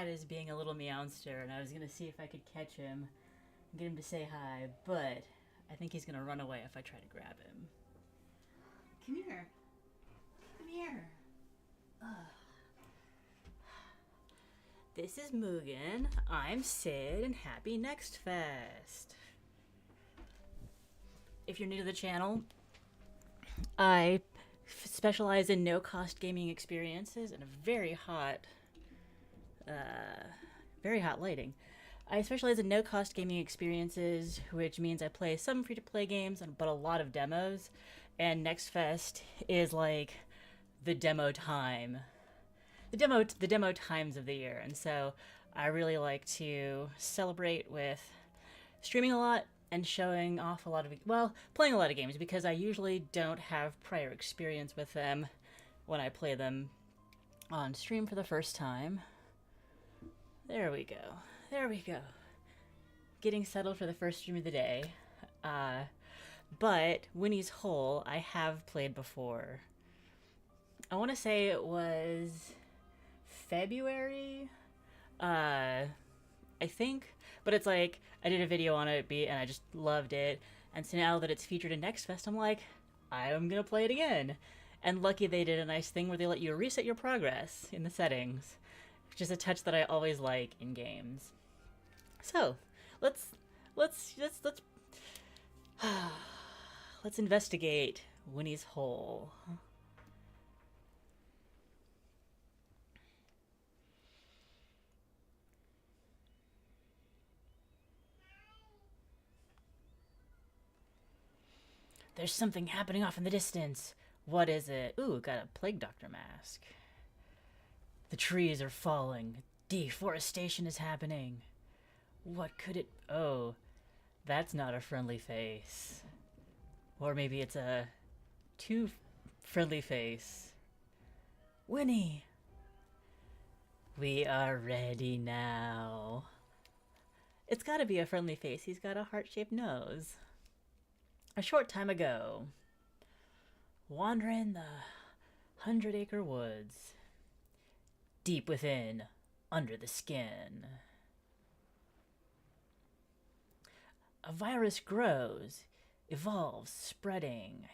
cat is being a little meowster, and I was gonna see if I could catch him and get him to say hi, but I think he's gonna run away if I try to grab him. Come here. Come here. Ugh. This is Mugen. I'm Sid, and happy NextFest. If you're new to the channel, I specialize in no-cost gaming experiences and a very hot lighting. I specialize in no-cost gaming experiences, which means I play some free-to-play games, but a lot of demos. And NextFest is like the demo time, the demo times of the year. And so I really like to celebrate with streaming a lot and showing off a lot of, well, playing a lot of games, because I usually don't have prior experience with them when I play them on stream for the first time. There we go. There we go. Getting settled for the first stream of the day. But Winnie's Hole I have played before. I want to say it was February, I think, but it's like I did a video on it and I just loved it, and so now that it's featured in NextFest, I'm like, I'm gonna play it again. And lucky they did a nice thing where they let you reset your progress in the settings, which is a touch that I always like in games. So let's let's investigate Winnie's Hole. There's something happening off in the distance. What is it? Ooh, got a plague doctor mask. The trees are falling. Deforestation is happening. What could it... Oh, that's not a friendly face. Or maybe it's a too friendly face. Winnie! We are ready now. It's gotta be a friendly face. He's got a heart-shaped nose. A short time ago, wandering the 100-acre woods, deep within, under the skin, a virus grows, evolves, spreading.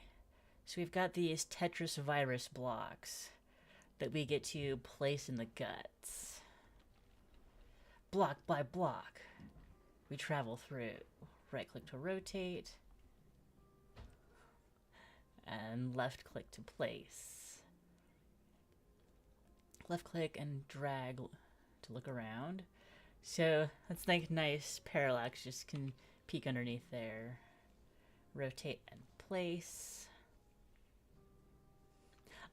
So we've got these Tetris virus blocks that we get to place in the guts. Block by block, we travel through. Right-click to rotate, and left click to place. Left click and drag to look around. So that's like nice parallax, just can peek underneath there. Rotate and place.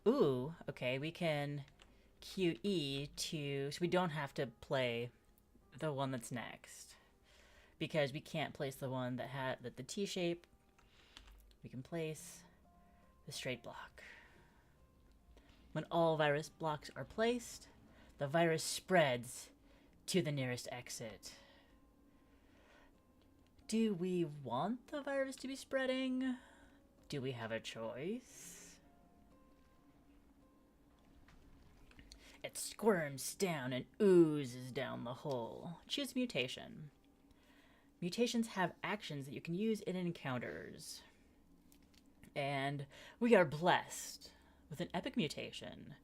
Ooh, okay, we can QE to, so we don't have to play the one that's next, because we can't place the one that had the T shape. We can place the straight block. When all virus blocks are placed, the virus spreads to the nearest exit. Do we want the virus to be spreading? Do we have a choice? It squirms down and oozes down the hole. Choose mutation. Mutations have actions that you can use in encounters. And we are blessed with an epic mutation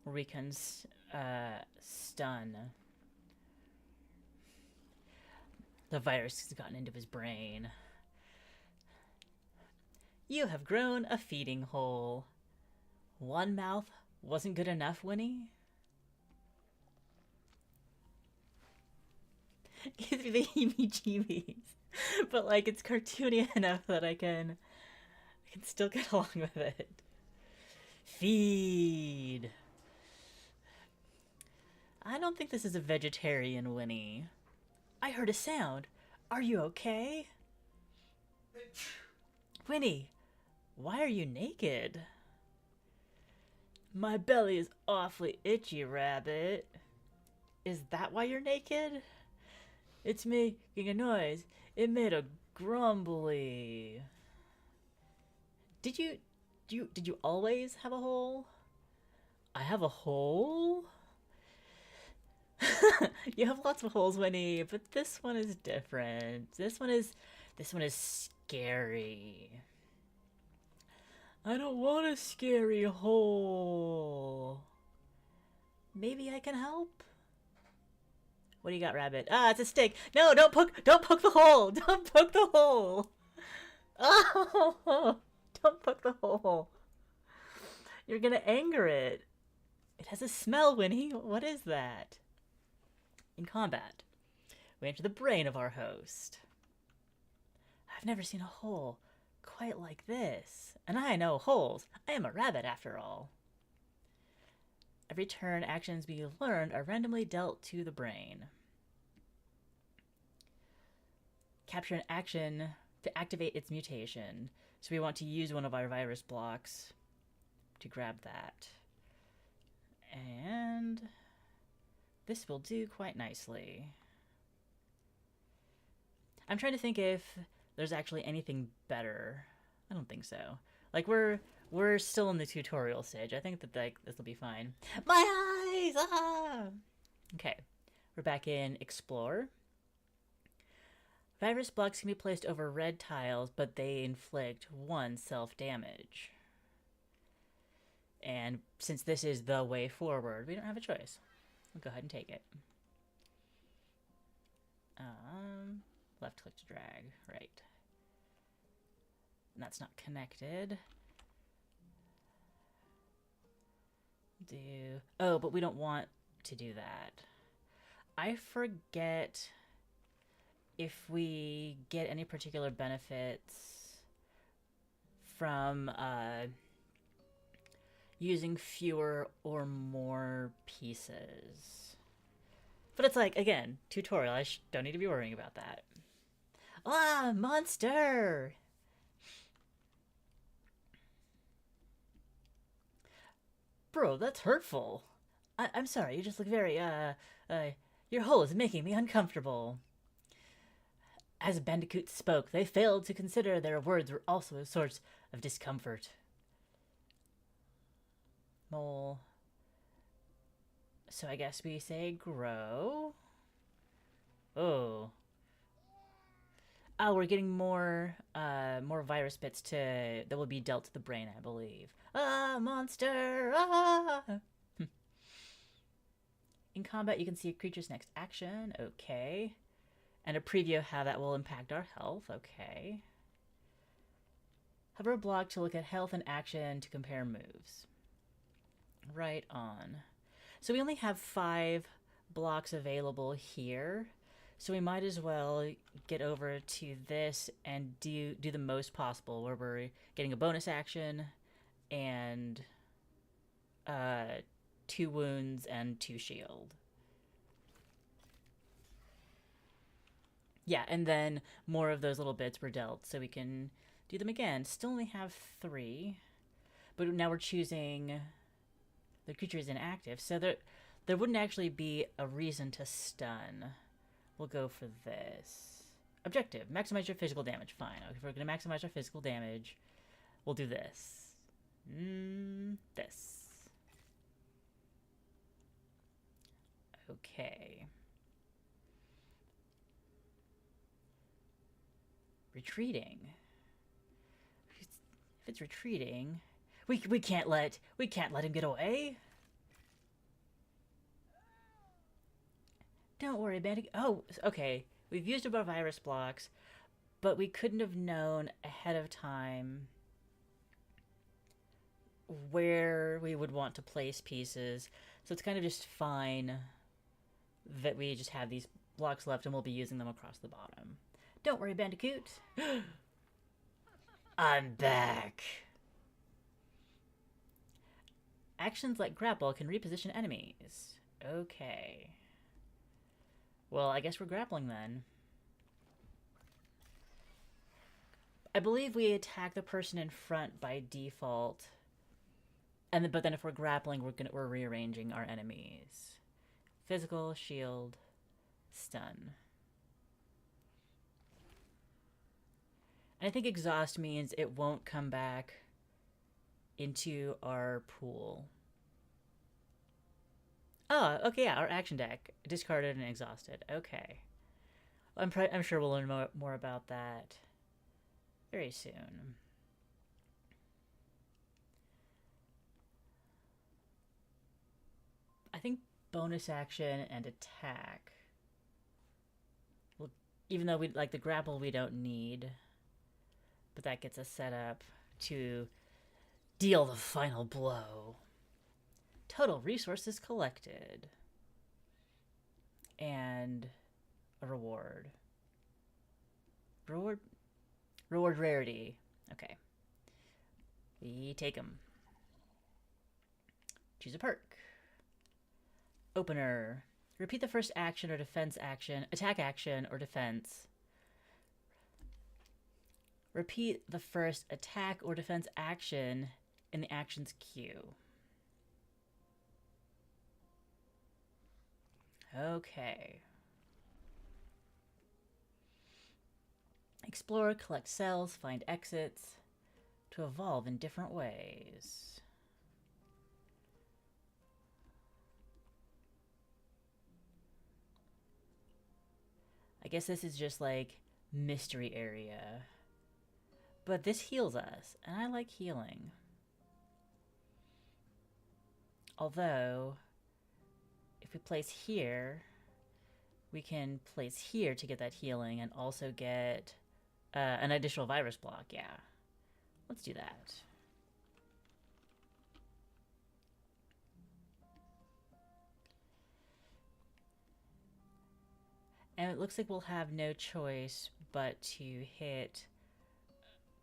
where we can stun. The virus has gotten into his brain. You have grown a feeding hole. One mouth wasn't good enough, Winnie? Gives me the heebie-jeebies. But like, it's cartoony enough that I can still get along with it. Feed. I don't think this is a vegetarian, Winnie. I heard a sound. Are you okay? Winnie, why are you naked? My belly is awfully itchy, Rabbit. Is that why you're naked? It's making a noise. It made a grumbly. Did you always have a hole? I have a hole? You have lots of holes, Winnie, but this one is different. This one is scary. I don't want a scary hole. Maybe I can help? What do you got, Rabbit? Ah, it's a stick. No, don't poke the hole. Don't poke the hole. Oh, don't poke the hole. You're gonna anger it. It has a smell, Winnie. What is that? In combat, we enter the brain of our host. I've never seen a hole quite like this. And I know holes. I am a rabbit, after all. Every turn, actions we learned are randomly dealt to the brain. Capture an action to activate its mutation. So we want to use one of our virus blocks to grab that. And this will do quite nicely. I'm trying to think if there's actually anything better. I don't think so. Like, we're still in the tutorial stage. I think that this will be fine. My eyes! Ah! Okay, we're back in Explore. Virus blocks can be placed over red tiles, but they inflict 1 self-damage. And since this is the way forward, we don't have a choice. We'll go ahead and take it. Left click to drag, right. And that's not connected. Oh, but we don't want to do that. I forget if we get any particular benefits from using fewer or more pieces. But it's like, again, tutorial. I don't need to be worrying about that. Ah, monster! Bro, that's hurtful. I'm sorry, you just look very, your hole is making me uncomfortable. As Bandicoot spoke, they failed to consider their words were also a source of discomfort. Mole. So I guess we say grow. Oh. Oh, we're getting more virus bits that will be dealt to the brain, I believe. Ah, monster! Ah! In combat, you can see a creature's next action. Okay. And a preview of how that will impact our health. Okay. Hover a block to look at health and action to compare moves. Right on. So we only have 5 blocks available here. So we might as well get over to this and do the most possible, where we're getting a bonus action and 2 wounds and 2 shield. Yeah, and then more of those little bits were dealt, so we can do them again. Still only have 3, but now we're choosing the creature is inactive, so there wouldn't actually be a reason to stun. We'll go for this. Objective, maximize your physical damage. Fine, if we're going to maximize our physical damage, we'll do this. This. Okay. Retreating. If it's retreating, we can't let him get away. Don't worry, Bandicoot. Oh, okay. We've used up our virus blocks, but we couldn't have known ahead of time where we would want to place pieces. So it's kind of just fine that we just have these blocks left and we'll be using them across the bottom. Don't worry, Bandicoot. I'm back. Actions like grapple can reposition enemies. Okay. Well, I guess we're grappling then. I believe we attack the person in front by default. But then if we're grappling, we're rearranging our enemies. Physical, shield, stun. And I think exhaust means it won't come back into our pool. Oh, okay, yeah, our action deck. Discarded and exhausted. Okay. I'm sure we'll learn more about that very soon. I think bonus action and attack. Well, even though we like the grapple, we don't need, but that gets us set up to deal the final blow. Total resources collected. And a reward. Reward rarity. Okay. We take them. Choose a perk. Opener. Repeat the first action or defense action, attack action or defense. Repeat the first attack or defense action in the actions queue. Okay. Explore, collect cells, find exits to evolve in different ways. I guess this is just like mystery area. But this heals us, and I like healing. Although, if we place here, we can place here to get that healing and also get an additional virus block. Yeah, let's do that. And it looks like we'll have no choice but to hit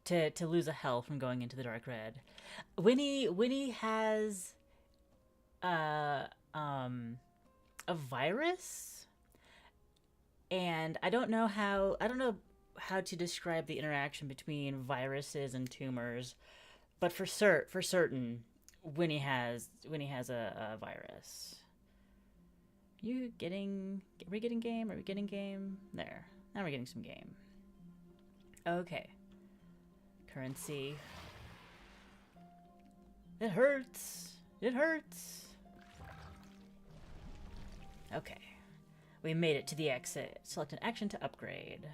to lose a health from going into the dark red. Winnie has a virus, and I don't know how to describe the interaction between viruses and tumors, but for certain, Winnie has a virus. Are we getting game? Are we getting game? There. Now we're getting some game. Okay. Currency. It hurts. It hurts. Okay. We made it to the exit. Select an action to upgrade.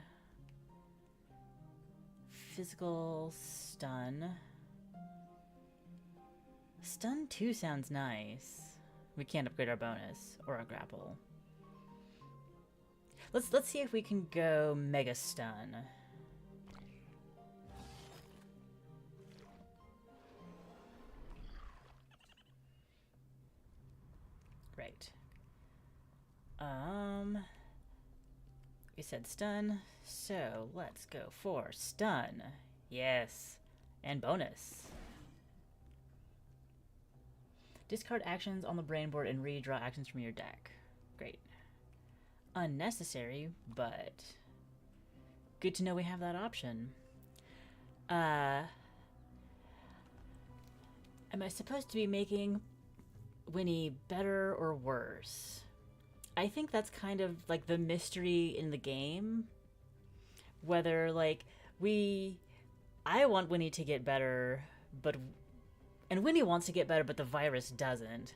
Physical stun. Stun 2 sounds nice. We can't upgrade our bonus or our grapple. Let's see if we can go mega stun. Great. We said stun, so let's go for stun. Yes, and bonus. Discard actions on the brain board and redraw actions from your deck. Great. Unnecessary, but good to know we have that option. Am I supposed to be making Winnie better or worse? I think that's kind of like the mystery in the game. Whether like I want Winnie to get better, and Winnie wants to get better, but the virus doesn't.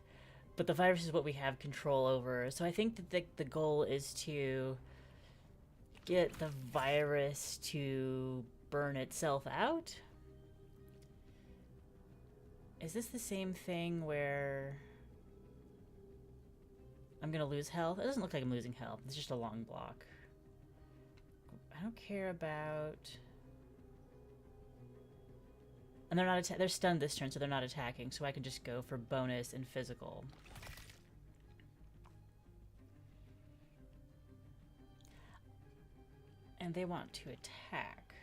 But the virus is what we have control over. So I think that the goal is to get the virus to burn itself out. Is this the same thing where I'm gonna lose health? It doesn't look like I'm losing health. It's just a long block. I don't care about... And they're stunned this turn, so they're not attacking, so I can just go for bonus and physical. And they want to attack.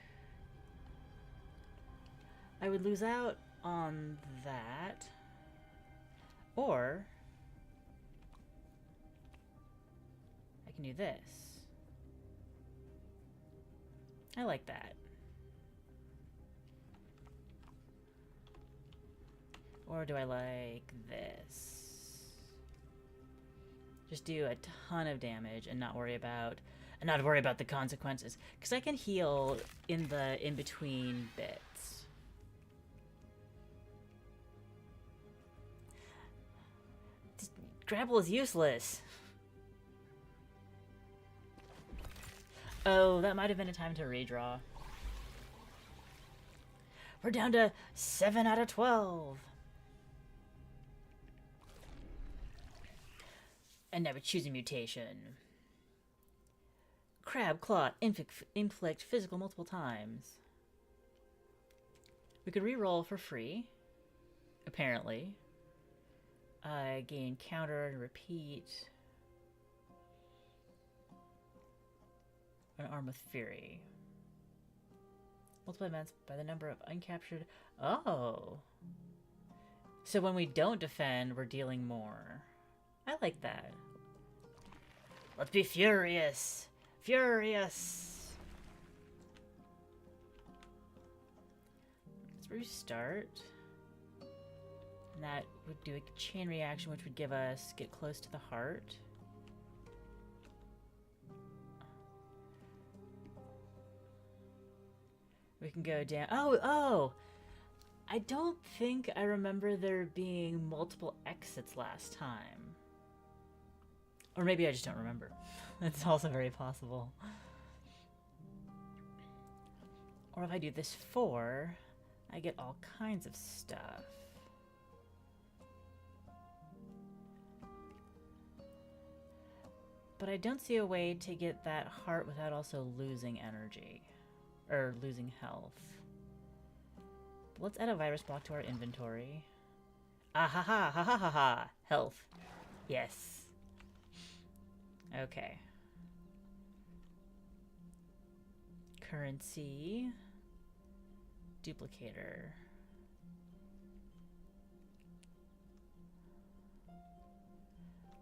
I would lose out on that. Or I can do this. I like that. Or do I like this? Just do a ton of damage and not worry about the consequences. Because I can heal in the in-between bits. Grapple is useless. Oh, that might have been a time to redraw. We're down to 7 out of 12. And now we choose a mutation. Crab Claw, inflict physical multiple times. We could reroll for free, apparently. Gain counter and repeat. An Arm with Fury. Multiply events by the number of uncaptured. Oh! So when we don't defend, we're dealing more. I like that. Let's be furious! Furious! Let's restart. And that would do a chain reaction, which would give us get close to the heart. We can go down. Oh! I don't think I remember there being multiple exits last time. Or maybe I just don't remember. That's also very possible. Or if I do this 4, I get all kinds of stuff. But I don't see a way to get that heart without also losing energy. Or losing health. But let's add a virus block to our inventory. Ah ha ha ha ha ha ha! Health. Yes. Okay. Currency. Duplicator.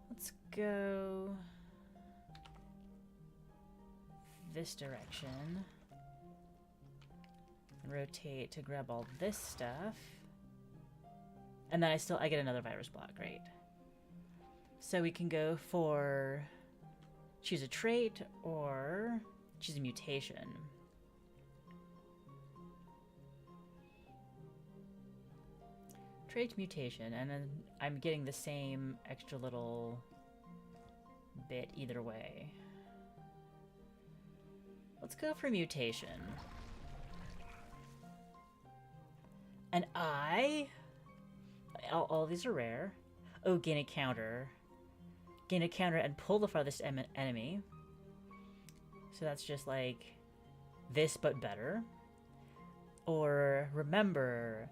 Let's go this direction. And rotate to grab all this stuff. And then I get another virus block, great. So we can go for choose a trait or choose a mutation. Trait mutation, and then I'm getting the same extra little bit either way. Let's go for mutation. And all these are rare. Oh, gain a counter. Gain a counter and pull the farthest enemy. So that's just like this, but better. Or remember,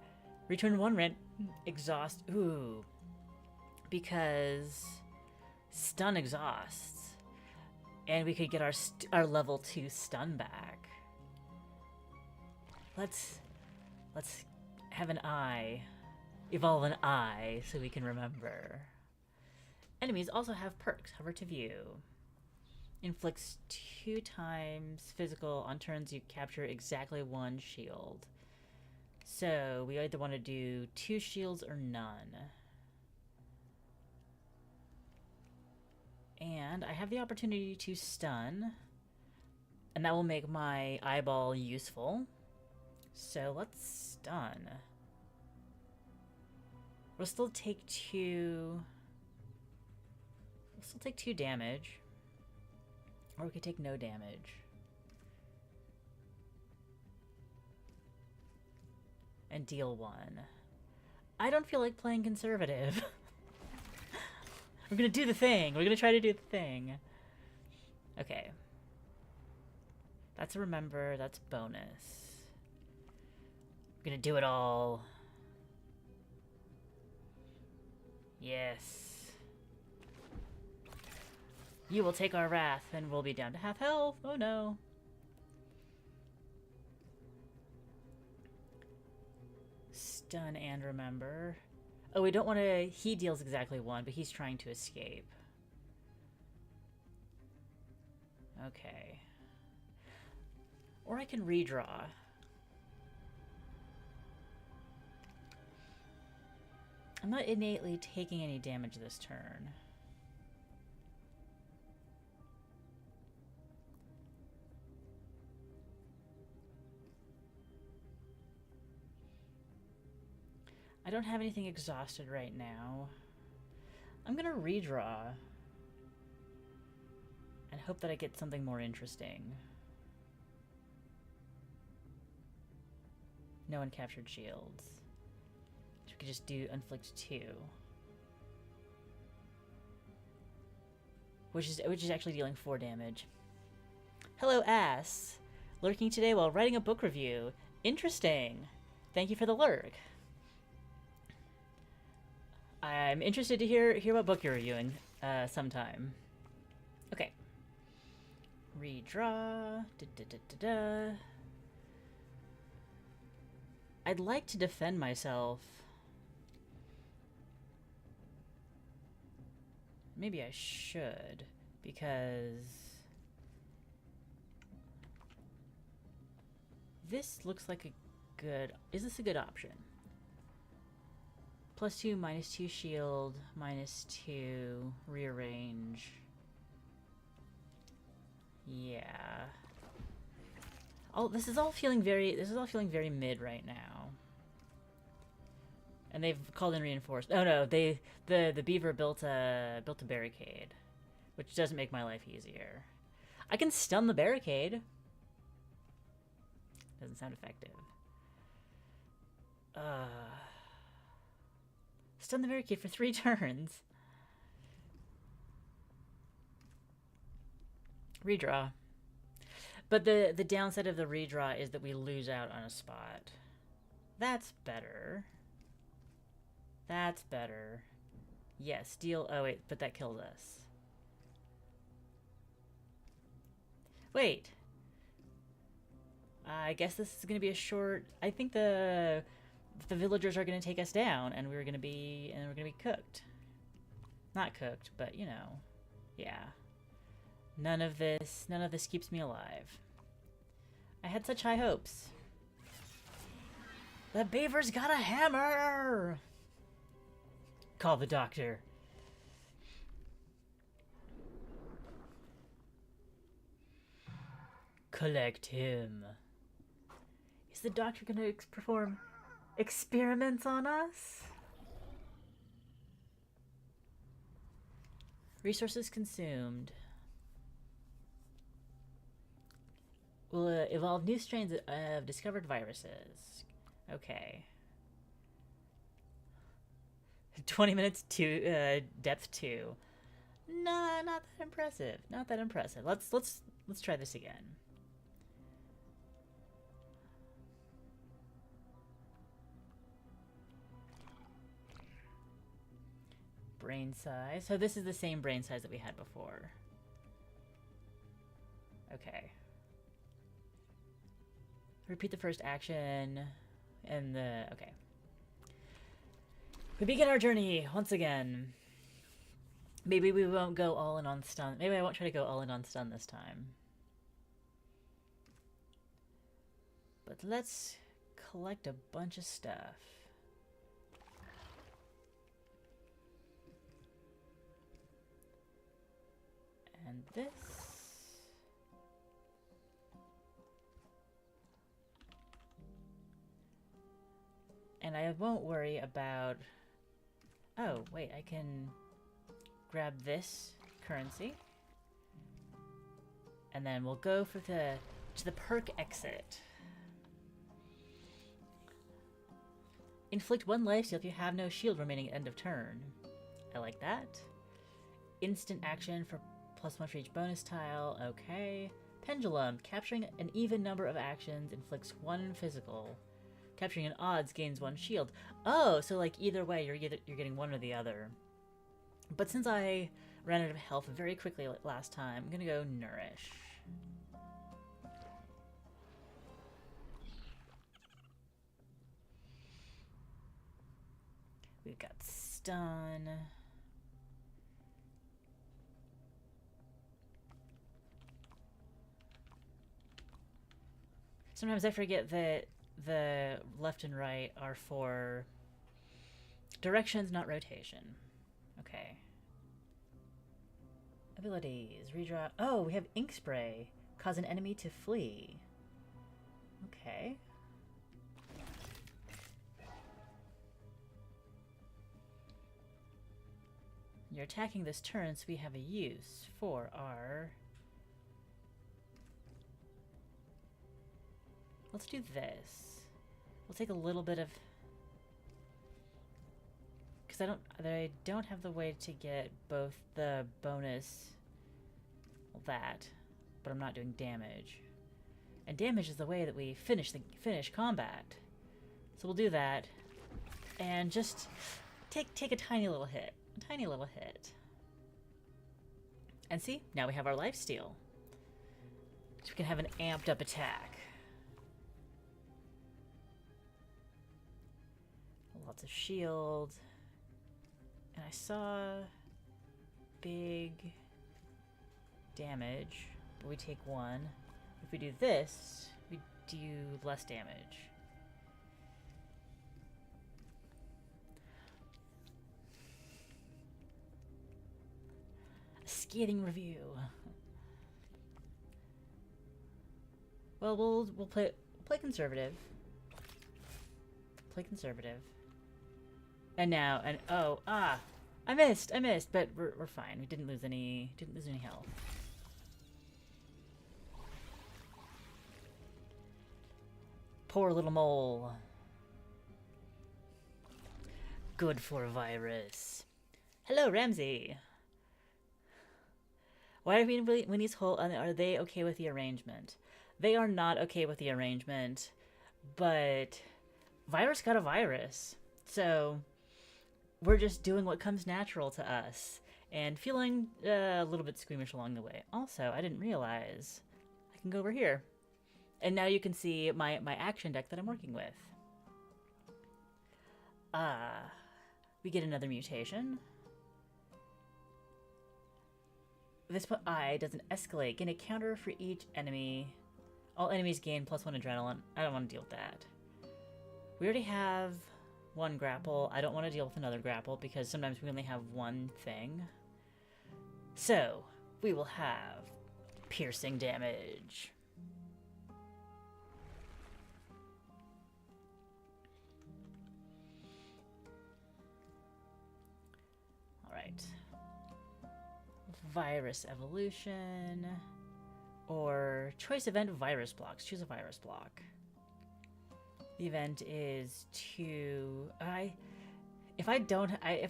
return 1 rent, exhaust. Ooh, because stun exhausts, and we could get our level 2 stun back. Let's have an eye, evolve an eye, so we can remember. Enemies also have perks. Hover to view. Inflicts 2 times physical on turns you capture exactly 1 shield. So we either want to do 2 shields or none. And I have the opportunity to stun, and that will make my eyeball useful. So let's stun. We'll still take 2 damage. Or we could take no damage. And deal 1. I don't feel like playing conservative. We're gonna do the thing. We're gonna try to do the thing. Okay. That's a remember. That's bonus. We're gonna do it all. Yes. You will take our wrath, and we'll be down to half health. Oh no. Stun and remember. Oh, we don't want to... He deals exactly 1, but he's trying to escape. Okay. Or I can redraw. I'm not innately taking any damage this turn. I don't have anything exhausted right now. I'm gonna redraw and hope that I get something more interesting. No one captured shields. So we could just do inflict 2. Which is actually dealing 4 damage. Hello, ass. Lurking today while writing a book review. Interesting. Thank you for the lurk. I'm interested to hear what book you're reviewing sometime. Okay. Redraw. I'd like to defend myself. Maybe I should, because this looks like a good... Is this a good option? +2, -2 shield, -2, rearrange. Yeah. Oh, this is all feeling very mid right now. And they've called in reinforced. Oh no, the beaver built a barricade, which doesn't make my life easier. I can stun the barricade. Doesn't sound effective. Stun the barricade for 3 turns. Redraw. But the downside of the redraw is that we lose out on a spot. That's better. That's better. Yes, deal... Oh, wait, but that kills us. Wait. I guess this is going to be a short... I think the villagers are going to take us down, and we're going to be cooked. Not cooked, but, you know. Yeah. None of this keeps me alive. I had such high hopes. The beaver's got a hammer! Call the doctor. Collect him. Is the doctor gonna perform experiments on us? Resources consumed. Will evolve new strains of discovered viruses. Okay. 20 minutes to depth 2. Nah, not that impressive. Not that impressive. Let's try this again. Brain size. So this is the same brain size that we had before. Okay. Repeat the first action and the... Okay. We begin our journey once again. Maybe we won't go all in on stun. Maybe I won't try to go all in on stun this time. But let's collect a bunch of stuff. And this. And I won't worry about... Oh, wait, I can grab this currency. And then we'll go for to the perk exit. Inflict 1 lifesteal if you have no shield remaining at end of turn. I like that. Instant action for +1 for each bonus tile. Okay. Pendulum. Capturing an even number of actions inflicts 1 physical. Capturing an odds gains 1 shield. Oh, so like either way, you're getting one or the other. But since I ran out of health very quickly last time, I'm gonna go nourish. We've got stun. Sometimes I forget that the left and right are for directions, not rotation. Okay. Abilities. Redraw. Oh, we have ink spray. Cause an enemy to flee. Okay. You're attacking this turn, so we have a use for our... Let's do this. We'll take a little bit of... Because I don't have the way to get both the bonus... Well, that. But I'm not doing damage. And damage is the way that we finish combat. So we'll do that. And just take a tiny little hit. A tiny little hit. And see? Now we have our lifesteal. So we can have an amped up attack. Lots of shield. And I saw big damage. But we take 1. If we do this, we do less damage. A scathing review. Well, we'll play conservative. Play conservative. And now, I missed, but we're fine. We didn't lose any health. Poor little mole. Good for a virus. Hello, Ramsey. Why are Winnie's whole? Are they okay with the arrangement? They are not okay with the arrangement, but virus got a virus, so we're just doing what comes natural to us and feeling a little bit squeamish along the way. Also, I didn't realize I can go over here. And now you can see my action deck that I'm working with. We get another mutation. This I doesn't escalate. Gain a counter for each enemy. All enemies gain +1 adrenaline. I don't want to deal with that. We already have 1 grapple. I don't want to deal with another grapple because sometimes we only have 1 thing. So, we will have piercing damage. Alright. Virus evolution. Or choice event virus blocks. Choose a virus block. The event is to... If I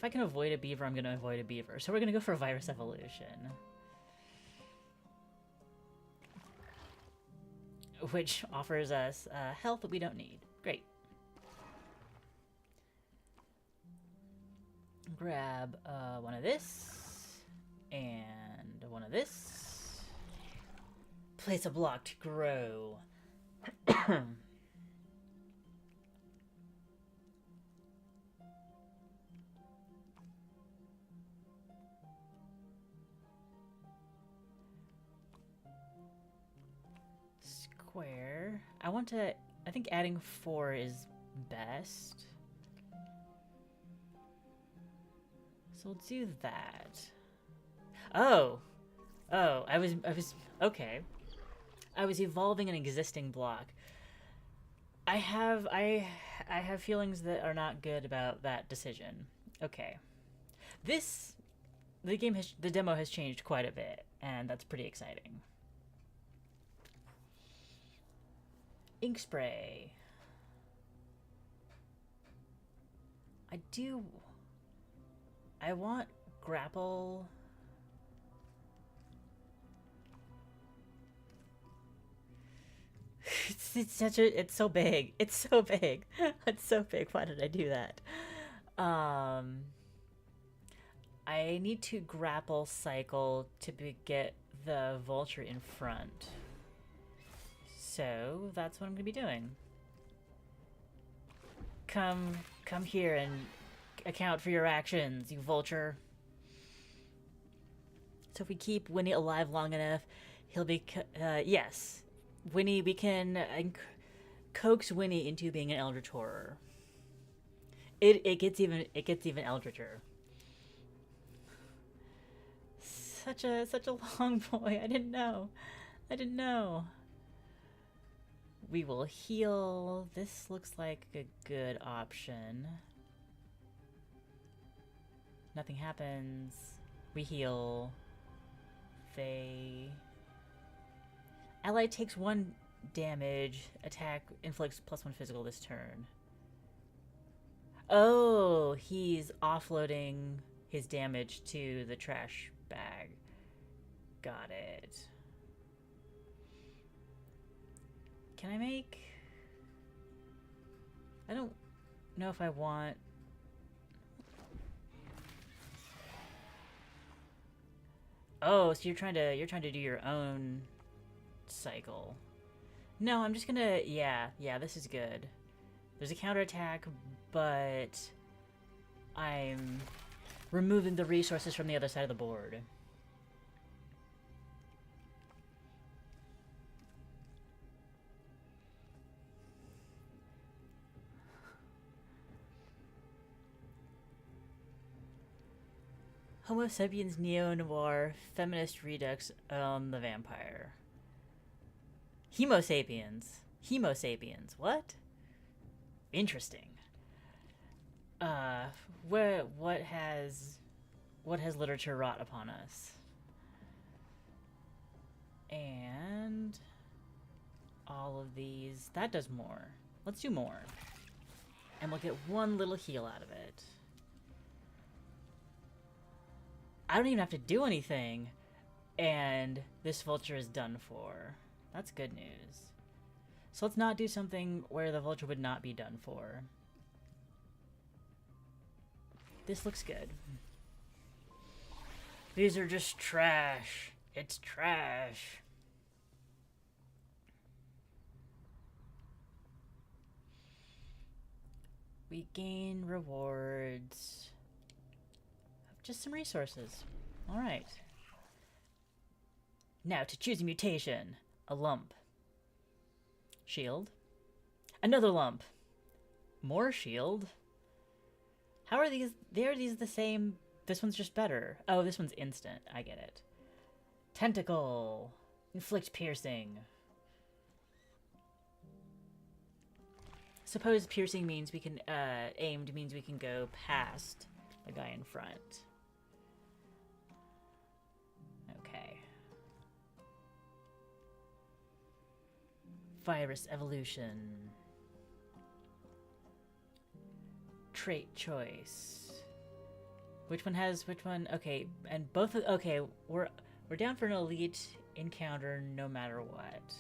can avoid a beaver, I'm going to avoid a beaver. So we're going to go for a virus evolution. Which offers us health that we don't need. Great. Grab one of this. And one of this. Place a block to grow. Square. I think adding 4 is best. So we'll do that. Oh, I was okay. I was evolving an existing block. I have feelings that are not good about that decision. Okay. The demo has changed quite a bit, and that's pretty exciting. Ink spray. I want grapple. It's so big. It's so big. It's so big. Why did I do that? I need to grapple cycle to get the vulture in front. So that's what I'm gonna be doing. Come here and account for your actions, you vulture. So if we keep Winnie alive long enough, he'll be yes. Winnie, we can coax Winnie into being an eldritch horror. It gets even eldritcher. Such a long boy. I didn't know. We will heal. This looks like a good option. Nothing happens. We heal. They... Ally takes 1 damage. Attack inflicts +1 physical this turn. Oh, he's offloading his damage to the trash bag. Got it. Can I make... I don't know if I want... Oh, so you're trying to do your own cycle. No, I'm just gonna... Yeah, this is good. There's a counterattack, but I'm removing the resources from the other side of the board. Homo sapiens neo-noir feminist redux on the vampire. Homo sapiens. Homo sapiens. What? Interesting. What has literature wrought upon us? And all of these, that does more. Let's do more. And we'll get 1 little heal out of it. I don't even have to do anything, and this vulture is done for. That's good news. So let's not do something where the vulture would not be done for. This looks good. These are just trash. It's trash. We gain rewards. Just some resources. Alright. Now to choose a mutation. A lump. Shield. Another lump. More shield. How are these? Are these the same? This one's just better. Oh, this one's instant. I get it. Tentacle. Inflict piercing. Suppose piercing means we can, aimed means we can go past the guy in front. Okay. Virus evolution. Trait choice. Which one has which one? Okay, and both of, okay, we're down for an elite encounter no matter what.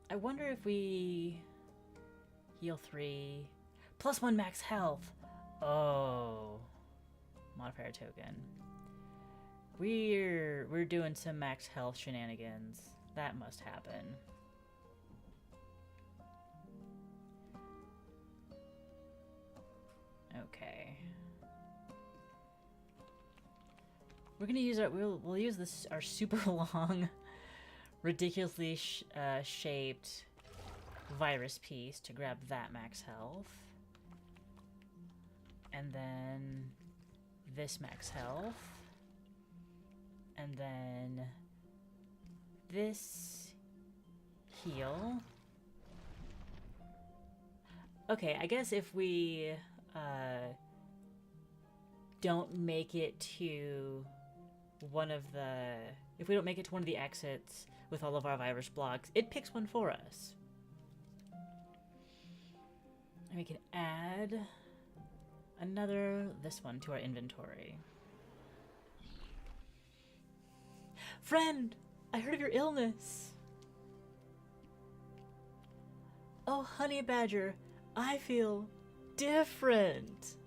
I wonder if we heal 3 +1 max health. Oh, modifier token. We're doing some max health shenanigans. That must happen. Okay. We're gonna use our we'll use this our super long, ridiculously shaped virus piece to grab that max health, and then this max health, and then this heal. Okay, I guess if we don't make it to one of the... If we don't make it to one of the exits with all of our virus blocks, it picks one for us. And we can add this one to our inventory. Friend, I heard of your illness. Oh, honey badger, I feel different.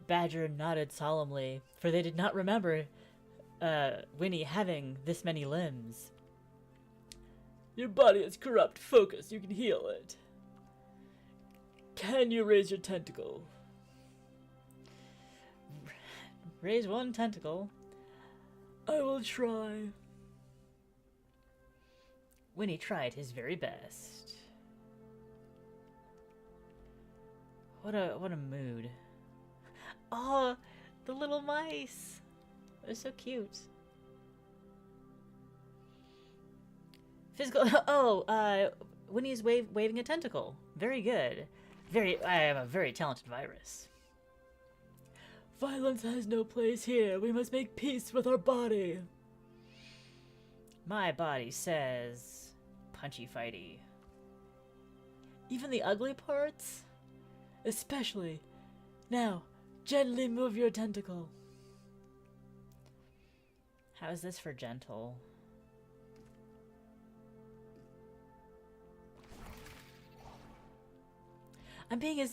Badger nodded solemnly, for they did not remember Winnie having this many limbs. Your body is corrupt. Focus, you can heal it. Can you raise your tentacle? Raise one tentacle. I will try. Winnie tried his very best. What a mood. Oh, the little mice. They're so cute. Physical. Oh, Winnie's waving a tentacle. Very good. I am a very talented virus. Violence has no place here. We must make peace with our body. My body says punchy fighty. Even the ugly parts? Especially. Now, gently move your tentacle. How is this for gentle? I'm being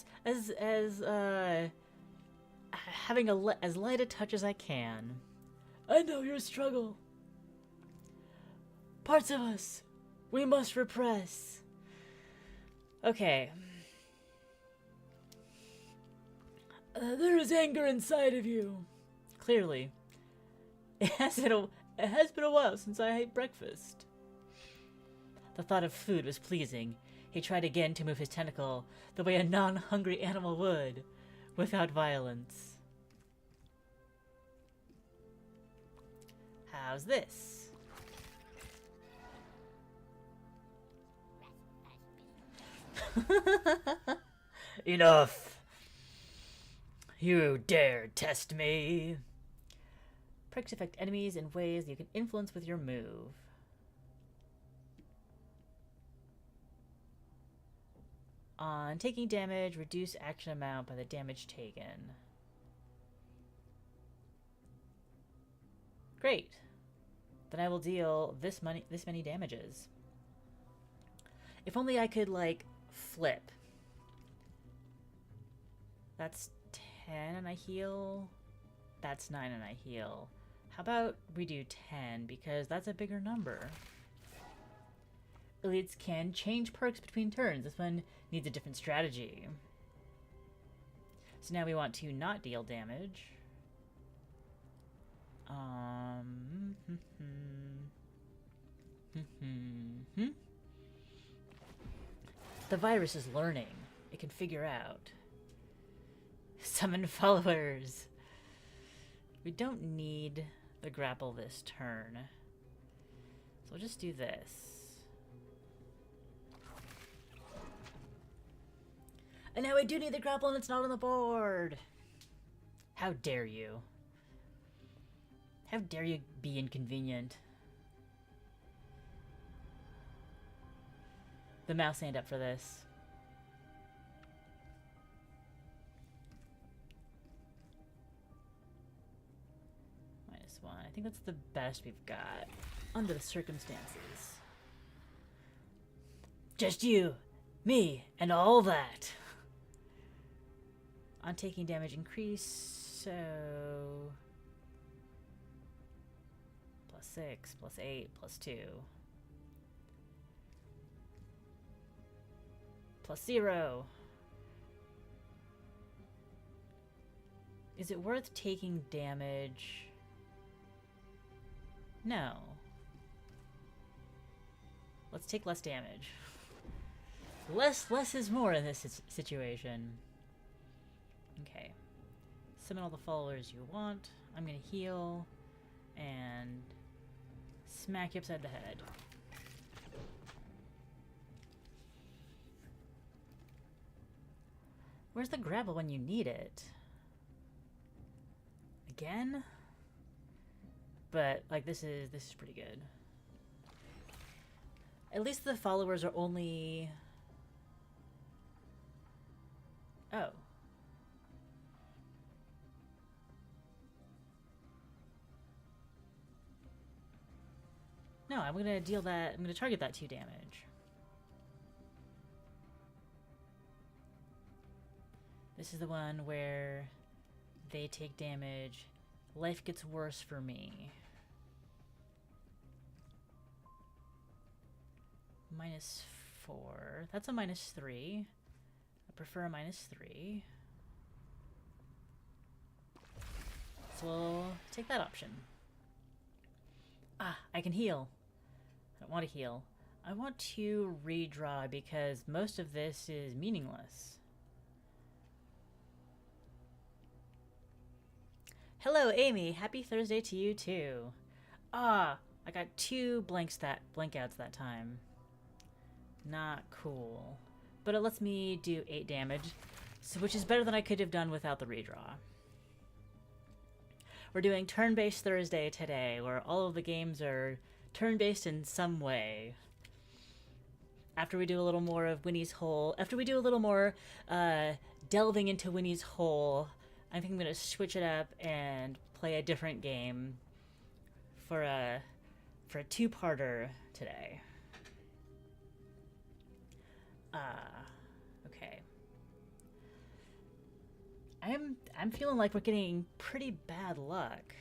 having as light a touch as I can. I know your struggle. Parts of us, we must repress. Okay. There is anger inside of you. Clearly. It has been a while since I ate breakfast. The thought of food was pleasing. He tried again to move his tentacle the way a non-hungry animal would, without violence. How's this? Enough! You dare test me! Pricks affect enemies in ways you can influence with your move. On taking damage, reduce action amount by the damage taken. Great. Then I will deal this many damages. If only I could, like, flip. That's 10 and I heal. That's 9 and I heal. How about we do 10, because that's a bigger number. Elites can change perks between turns. This one needs a different strategy. So now we want to not deal damage. The virus is learning. It can figure out. Summon followers. We don't need the grapple this turn. So we'll just do this. And now I do need the grapple and it's not on the board. How dare you? How dare you be inconvenient? The mouse ain't up for this. -1. I think that's the best we've got under the circumstances. Just you, me, and all that. On taking damage increase, so +6, +8, +2. +0. Is it worth taking damage? No. Let's take less damage. Less is more in this situation. Okay. Summon all the followers you want. I'm gonna heal and smack you upside the head. Where's the grapple when you need it? Again? But like this is pretty good. At least the followers are only... Oh. No, I'm gonna deal that. I'm gonna target that 2 damage. This is the one where they take damage. Life gets worse for me. -4. That's a -3. I prefer a -3. So we'll take that option. Ah, I can heal. I don't want to heal. I want to redraw because most of this is meaningless. Hello, Amy. Happy Thursday to you, too. Ah, I got 2 blank outs that time. Not cool. But it lets me do 8 damage, so, which is better than I could have done without the redraw. We're doing turn-based Thursday today, where all of the games are turn-based in some way. After we do a little more of Winnie's hole, after we do a little more delving into Winnie's hole, I think I'm going to switch it up and play a different game for a 2-parter today. Okay. I'm feeling like we're getting pretty bad luck.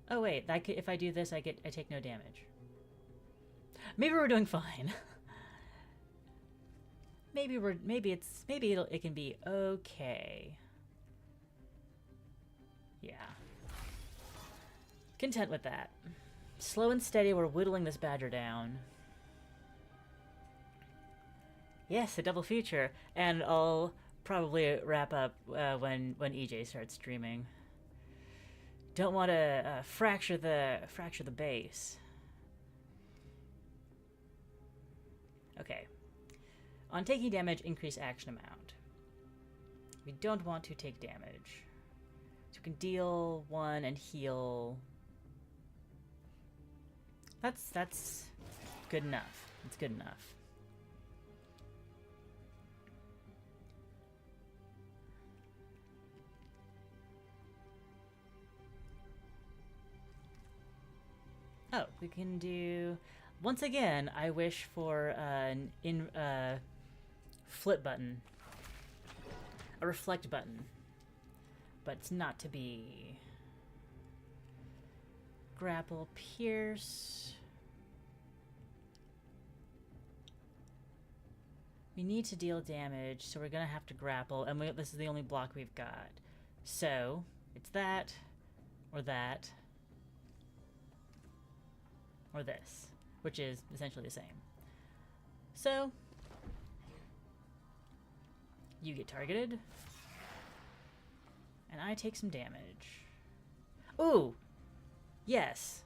Oh wait, if I do this, I take no damage. Maybe we're doing fine. maybe it can be okay. Yeah. Content with that. Slow and steady, we're whittling this badger down. Yes, a double feature, and I'll probably wrap up when EJ starts streaming. Don't want to fracture the base. Okay. On taking damage, increase action amount. We don't want to take damage. So we can deal 1 and heal. That's good enough. It's good enough. Oh, we can do... Once again, I wish for an flip button. A reflect button. But it's not to be. Grapple, pierce. We need to deal damage, so we're going to have to grapple, and this is the only block we've got. So, it's that, or that, or this, which is essentially the same. So, you get targeted, and I take some damage. Ooh! Yes.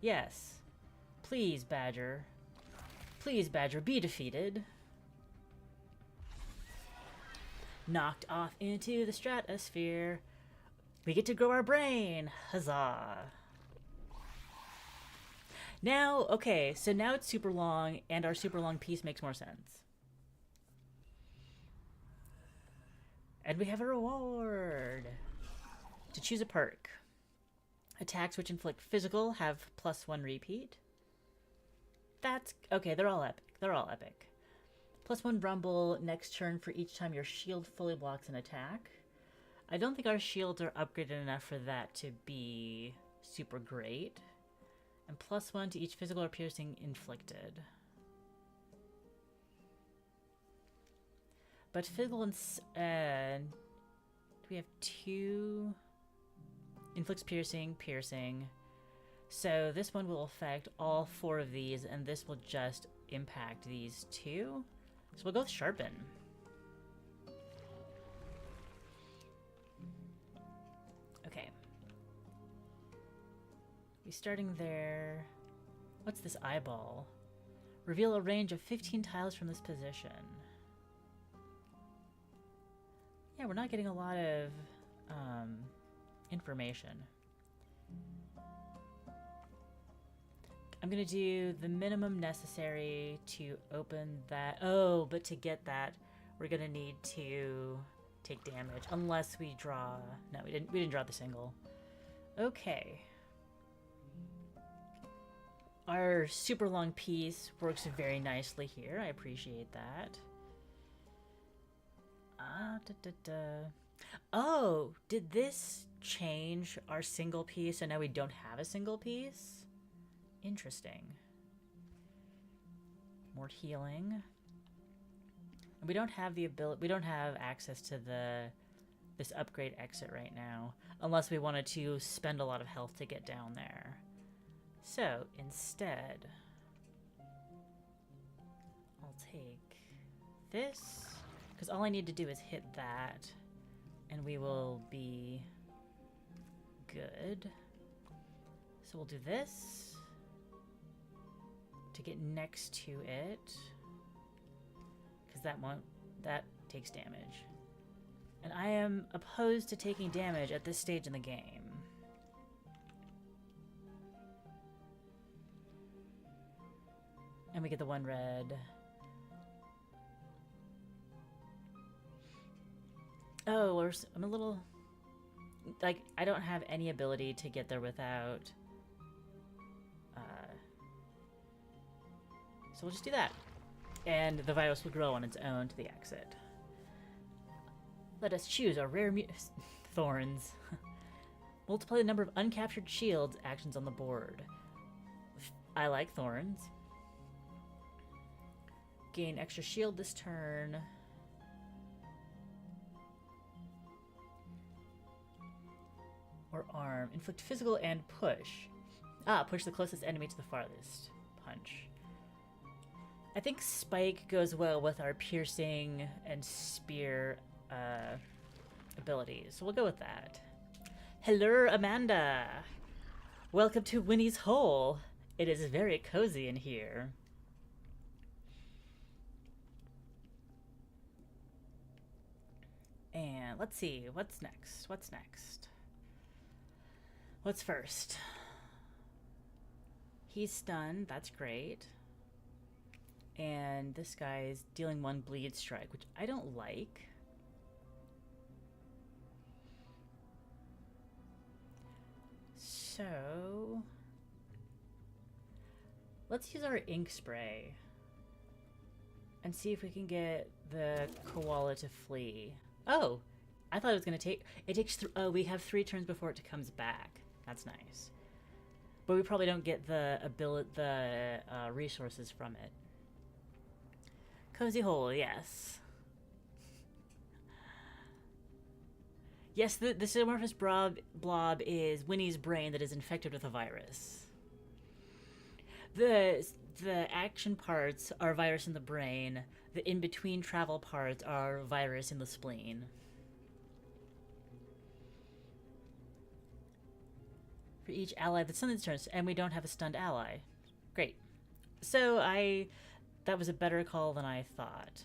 Yes. Please, Badger. Please, Badger, be defeated. Knocked off into the stratosphere. We get to grow our brain. Huzzah. Now, okay, so now it's super long, and our super long piece makes more sense. And we have a reward. To choose a perk. Attacks which inflict physical have +1 repeat. That's... okay, they're all epic. They're all epic. +1 rumble next turn for each time your shield fully blocks an attack. I don't think our shields are upgraded enough for that to be super great. And +1 to each physical or piercing inflicted. But physical and we have 2 inflicts piercing, piercing. So this one will affect all 4 of these, and this will just impact these 2. So we'll go with sharpen. Okay. We're starting there. What's this eyeball? Reveal a range of 15 tiles from this position. Yeah, we're not getting a lot of information. I'm gonna do the minimum necessary to open that. Oh, but to get that, we're gonna need to take damage unless we draw. No, we didn't draw the single. Okay. Our super long piece works very nicely here. I appreciate that. Oh, did this change our single piece and now we don't have a single piece? Interesting. More healing. And we don't have the ability, we don't have access to this upgrade exit right now, unless we wanted to spend a lot of health to get down there. So instead, I'll take this, because all I need to do is hit that, and we will be good. So we'll do this to get next to it, because that takes damage. And I am opposed to taking damage at this stage in the game. And we get the 1 red. Oh, I'm a little... Like, I don't have any ability to get there without... So we'll just do that. And the virus will grow on its own to the exit. Let us choose our rare thorns. Multiply the number of uncaptured shields actions on the board. I like thorns. Gain extra shield this turn. Or arm. Inflict physical and push. Push the closest enemy to the farthest. Punch. I think Spike goes well with our piercing and spear abilities, so we'll go with that. Hello, Amanda! Welcome to Winnie's hole. It is very cozy in here. And let's see, what's next? What's next? What's first? He's stunned, that's great. And this guy's dealing 1 bleed strike, which I don't like. So let's use our ink spray and see if we can get the koala to flee. Oh, I thought it was gonna take. It takes. Oh, we have 3 turns before it comes back. That's nice, but we probably don't get the resources from it. Cozy hole, yes. Yes, the amorphous blob is Winnie's brain that is infected with a virus. The action parts are virus in the brain. The in-between travel parts are virus in the spleen. For each ally that's stunned turns, and we don't have a stunned ally. Great. So that was a better call than I thought.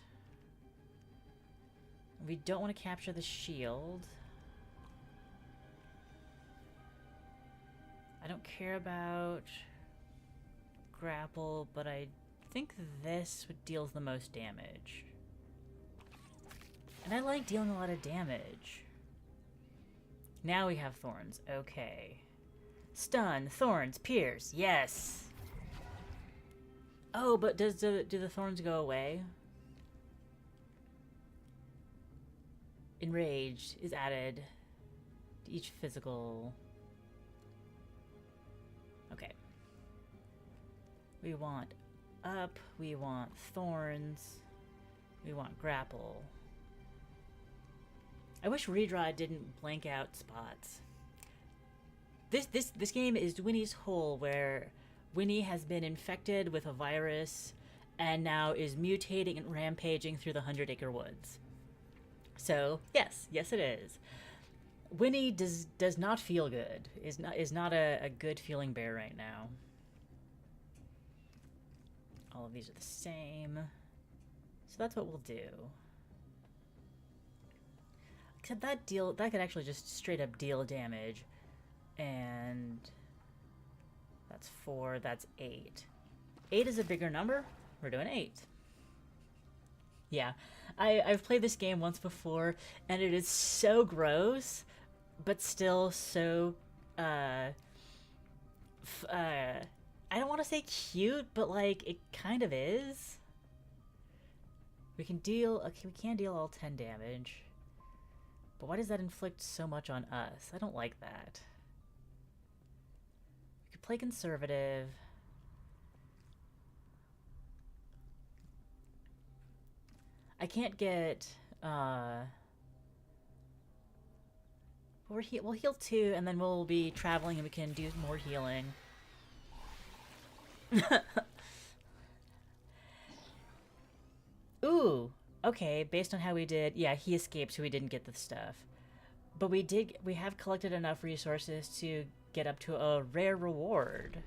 We don't want to capture the shield. I don't care about grapple, but I think this deals the most damage. And I like dealing a lot of damage. Now we have thorns. Okay. Stun, thorns, pierce. Yes! Oh, but do the thorns go away? Enraged is added to each physical. Okay. We want up, we want thorns, we want grapple. I wish redraw didn't blank out spots. This game is Winnie's hole, where Winnie has been infected with a virus and now is mutating and rampaging through the 100-acre woods. So, yes it is. Winnie does not feel good. Is not a good feeling bear right now. All of these are the same. So that's what we'll do. Except that could actually just straight up deal damage. And that's 4, that's 8. 8 is a bigger number. We're doing 8. Yeah, I've played this game once before, and it is so gross, but still so, I don't want to say cute, but, like, it kind of is. We can deal all 10 damage. But why does that inflict so much on us? I don't like that. We could play conservative. I can't get, we'll heal 2, and then we'll be traveling and we can do more healing. Ooh, okay, based on how we did, yeah, he escaped, so we didn't get the stuff. But we have collected enough resources to get up to a rare reward,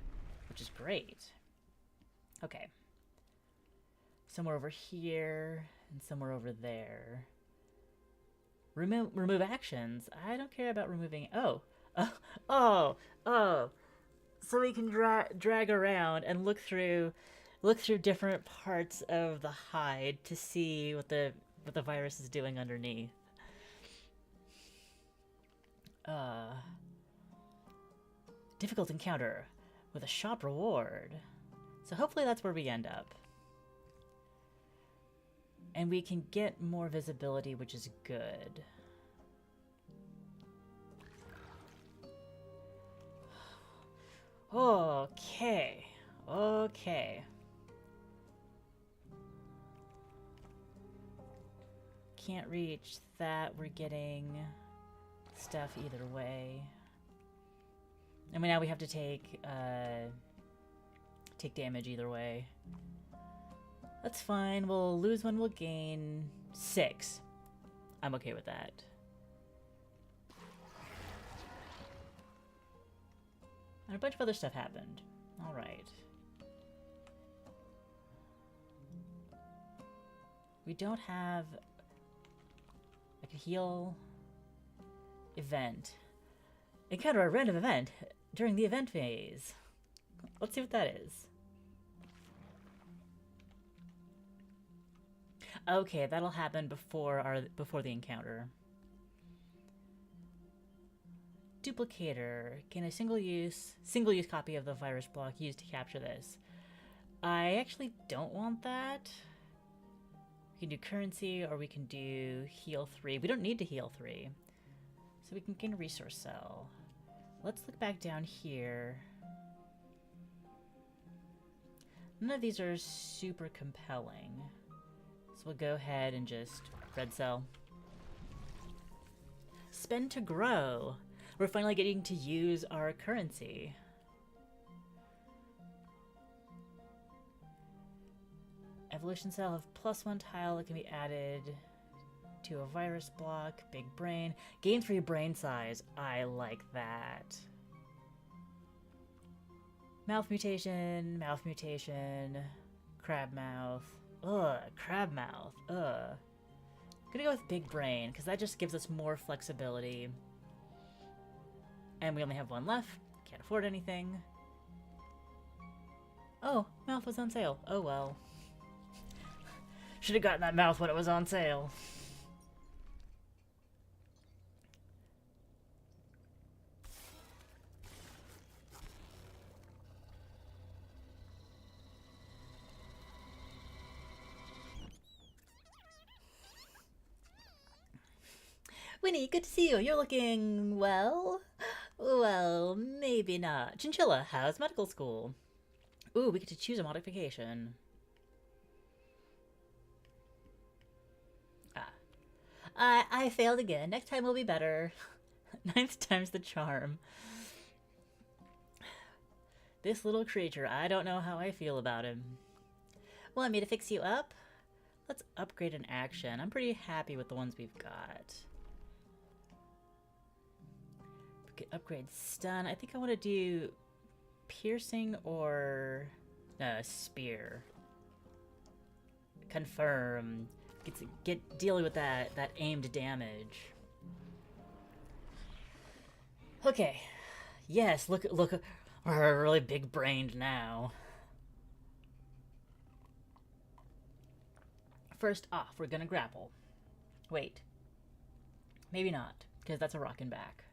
which is great. Okay. Somewhere over here, and somewhere over there. Remove actions. I don't care about removing... Oh. So we can drag around and look through different parts of the hide to see what the virus is doing underneath. Difficult encounter with a shop reward. So hopefully that's where we end up. And we can get more visibility, which is good. Okay. Can't reach that. We're getting stuff either way. I mean, now we have to take damage either way. That's fine. We'll lose one, we'll gain 6. I'm okay with that. And a bunch of other stuff happened. Alright. We don't have like a heal event. Encounter a random event during the event phase. Let's see what that is. Okay, that'll happen before the encounter. Duplicator. Gain a single use copy of the virus block used to capture this. I actually don't want that. We can do currency or we can do heal 3. We don't need to heal 3. So we can gain a resource cell. Let's look back down here. None of these are super compelling. So we'll go ahead and just red cell. Spend to grow. We're finally getting to use our currency. Evolution cell of +1 tile that can be added to a virus block. Big brain. Gain 3 brain size. I like that. Mouth mutation. Crab mouth. Ugh, crab mouth. Ugh. I'm gonna go with big brain, because that just gives us more flexibility. And we only have 1 left. Can't afford anything. Oh, mouth was on sale. Oh well. Should have gotten that mouth when it was on sale. Winnie, good to see you. You're looking, well, maybe not. Chinchilla, how's medical school? Ooh, we get to choose a modification. I failed again. Next time will be better. 9th time's the charm. This little creature, I don't know how I feel about him. Want me to fix you up? Let's upgrade an action. I'm pretty happy with the ones we've got. We could upgrade stun. I think I want to do piercing or spear. Confirm. Get dealing with that aimed damage. Okay. Yes, look, we're really big brained now. First off, we're gonna grapple. Wait. Maybe not, because that's a rockin' back.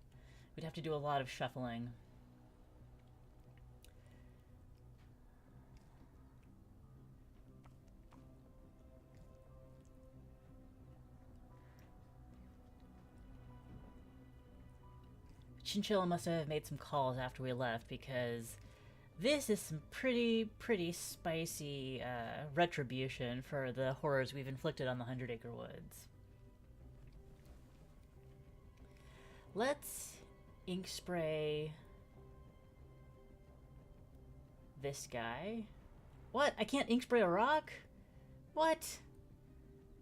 We'd have to do a lot of shuffling. Chinchilla must have made some calls after we left, because this is some pretty spicy retribution for the horrors we've inflicted on the 100 Acre Woods. Let's ink spray this guy. What? I can't ink spray a rock? What?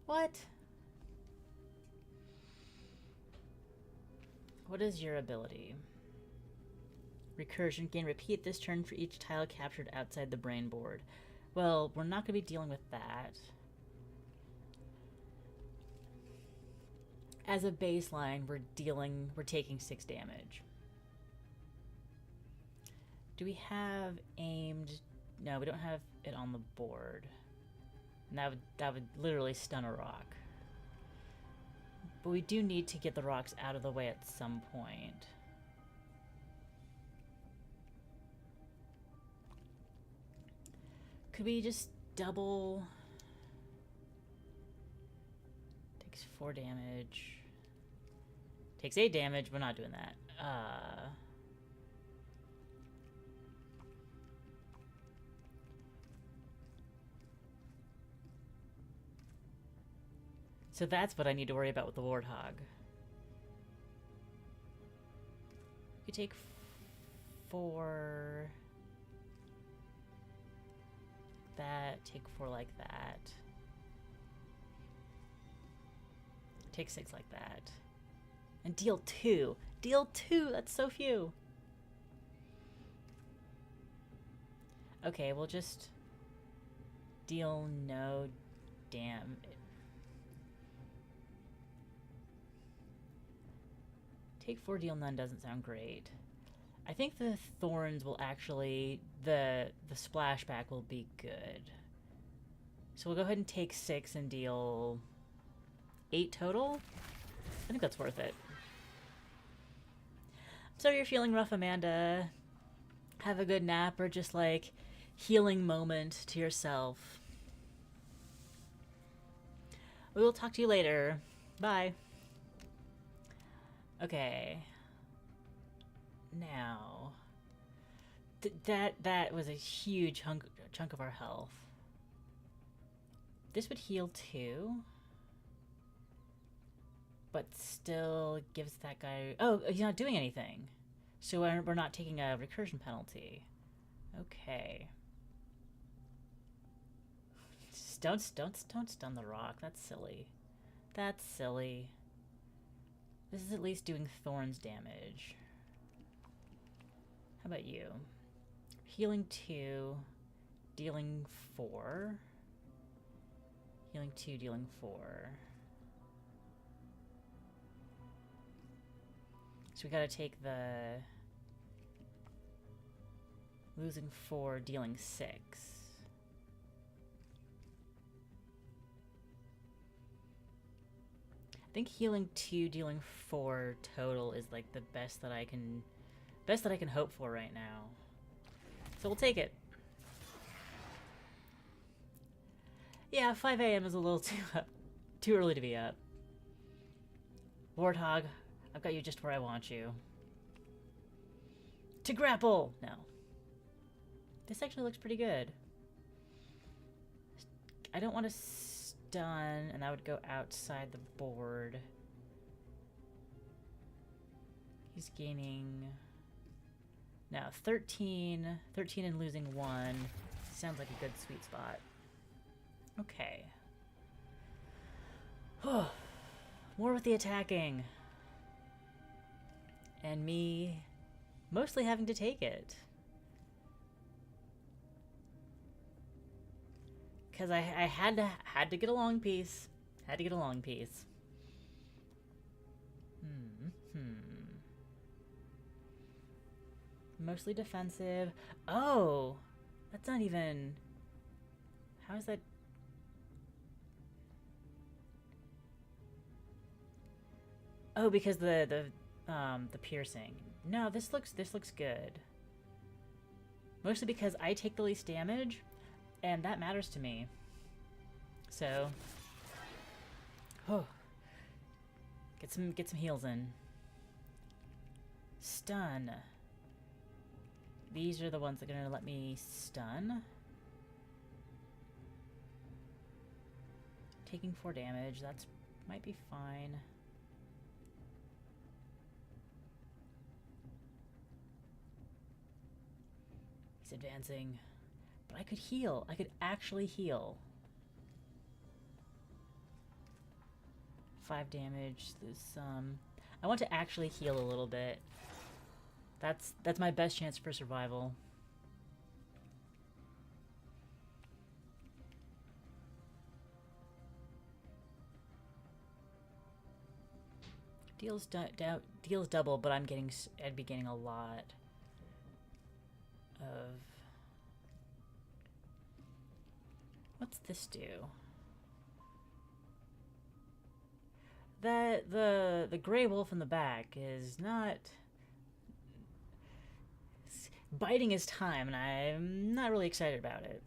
What? What is your ability? Recursion. Gain repeat this turn for each tile captured outside the brain board. Well, we're not going to be dealing with that. As a baseline, we're taking 6 damage. Do we have aimed? No, we don't have it on the board. And that would literally stun a rock. But we do need to get the rocks out of the way at some point. Could we just double? Takes 4 damage. Takes 8 damage, we're not doing that. So that's what I need to worry about with the Warthog. You take 4... that, take 4 like that. Take 6 like that. And deal 2. Deal 2! That's so few! Okay, we'll just deal no damage. Take 4, deal none doesn't sound great. I think the thorns will actually, the splashback will be good. So we'll go ahead and take 6 and deal 8 total. I think that's worth it. So you're feeling rough, Amanda. Have a good nap or just like healing moment to yourself. We will talk to you later. Bye. Okay. Now, that was a huge chunk of our health. This would heal 2, but still gives that guy... Oh, he's not doing anything. So we're not taking a recursion penalty. Okay. Just don't stun the rock. That's silly. That's silly. This is at least doing thorns damage. How about you? Healing 2, dealing 4. Healing 2, dealing 4. So we gotta take the... losing 4, dealing 6. I think healing 2, dealing 4 total is like the best that I can hope for right now. So we'll take it. Yeah, 5 a.m. is a little too early to be up. Warthog, I've got you just where I want you. To grapple! No. This actually looks pretty good. I don't want to stun, and that would go outside the board. He's gaining... Now, 13 and losing 1. Sounds like a good sweet spot. Okay. More with the attacking. And me mostly having to take it. Because I had to get a long piece. Had to get a long piece. Mostly defensive. Oh! That's not even... How is that... Oh, because the piercing. No, this looks good. Mostly because I take the least damage, and that matters to me. So... Oh. Get some heals in. Stun. These are the ones that are going to let me stun. Taking 4 damage, that's might be fine. He's advancing. But I could heal. I could actually heal. 5 damage, lose some. I want to actually heal a little bit. That's my best chance for survival. Deals double, but I'd be getting a lot of. What's this do? The gray wolf in the back is not biding his time, and I'm not really excited about it.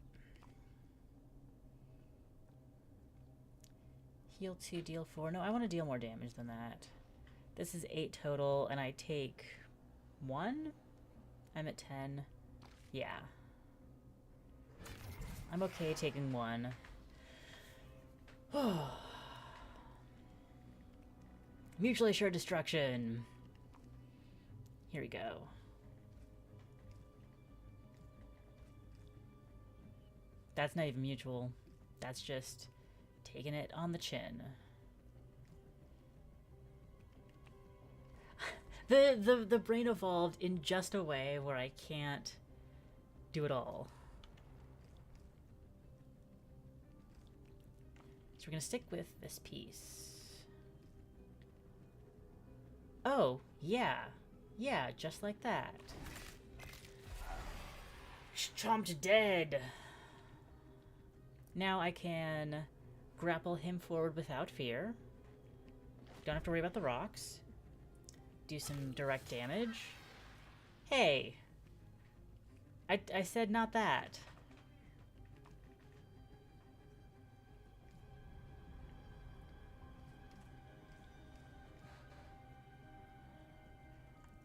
Heal 2, deal 4. No, I want to deal more damage than that. This is 8 total, and I take 1? I'm at 10. Yeah. I'm okay taking 1. Mutually assured destruction. Here we go. That's not even mutual. That's just taking it on the chin. The brain evolved in just a way where I can't do it all. So we're gonna stick with this piece. Oh, yeah. Yeah, just like that. Chomped dead. Now I can grapple him forward without fear. Don't have to worry about the rocks. Do some direct damage. Hey! I said not that.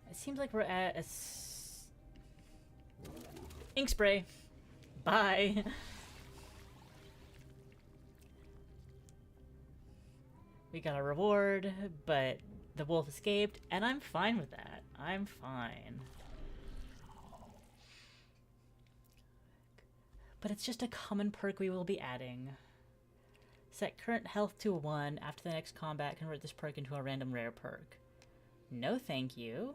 It seems like we're at a ink spray. Bye. We got a reward, but the wolf escaped, and I'm fine with that. I'm fine. But it's just a common perk we will be adding. Set current health to 1. After the next combat, convert this perk into a random rare perk. No thank you.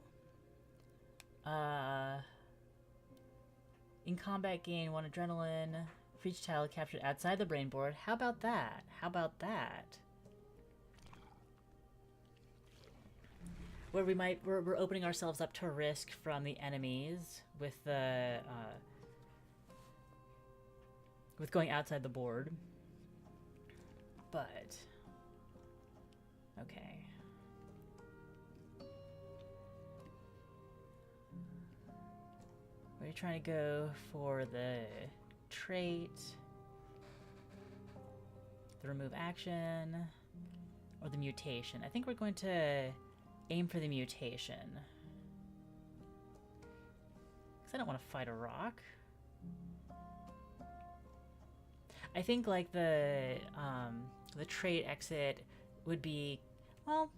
In combat, gain 1 adrenaline for each tile captured outside the brain board. How about that? How about that? Where we're opening ourselves up to risk from the enemies with the with going outside the board. But okay. We're trying to go for the trait, the remove action, or the mutation. I think we're going to aim for the mutation. Because I don't want to fight a rock. I think like the trait exit would be, well,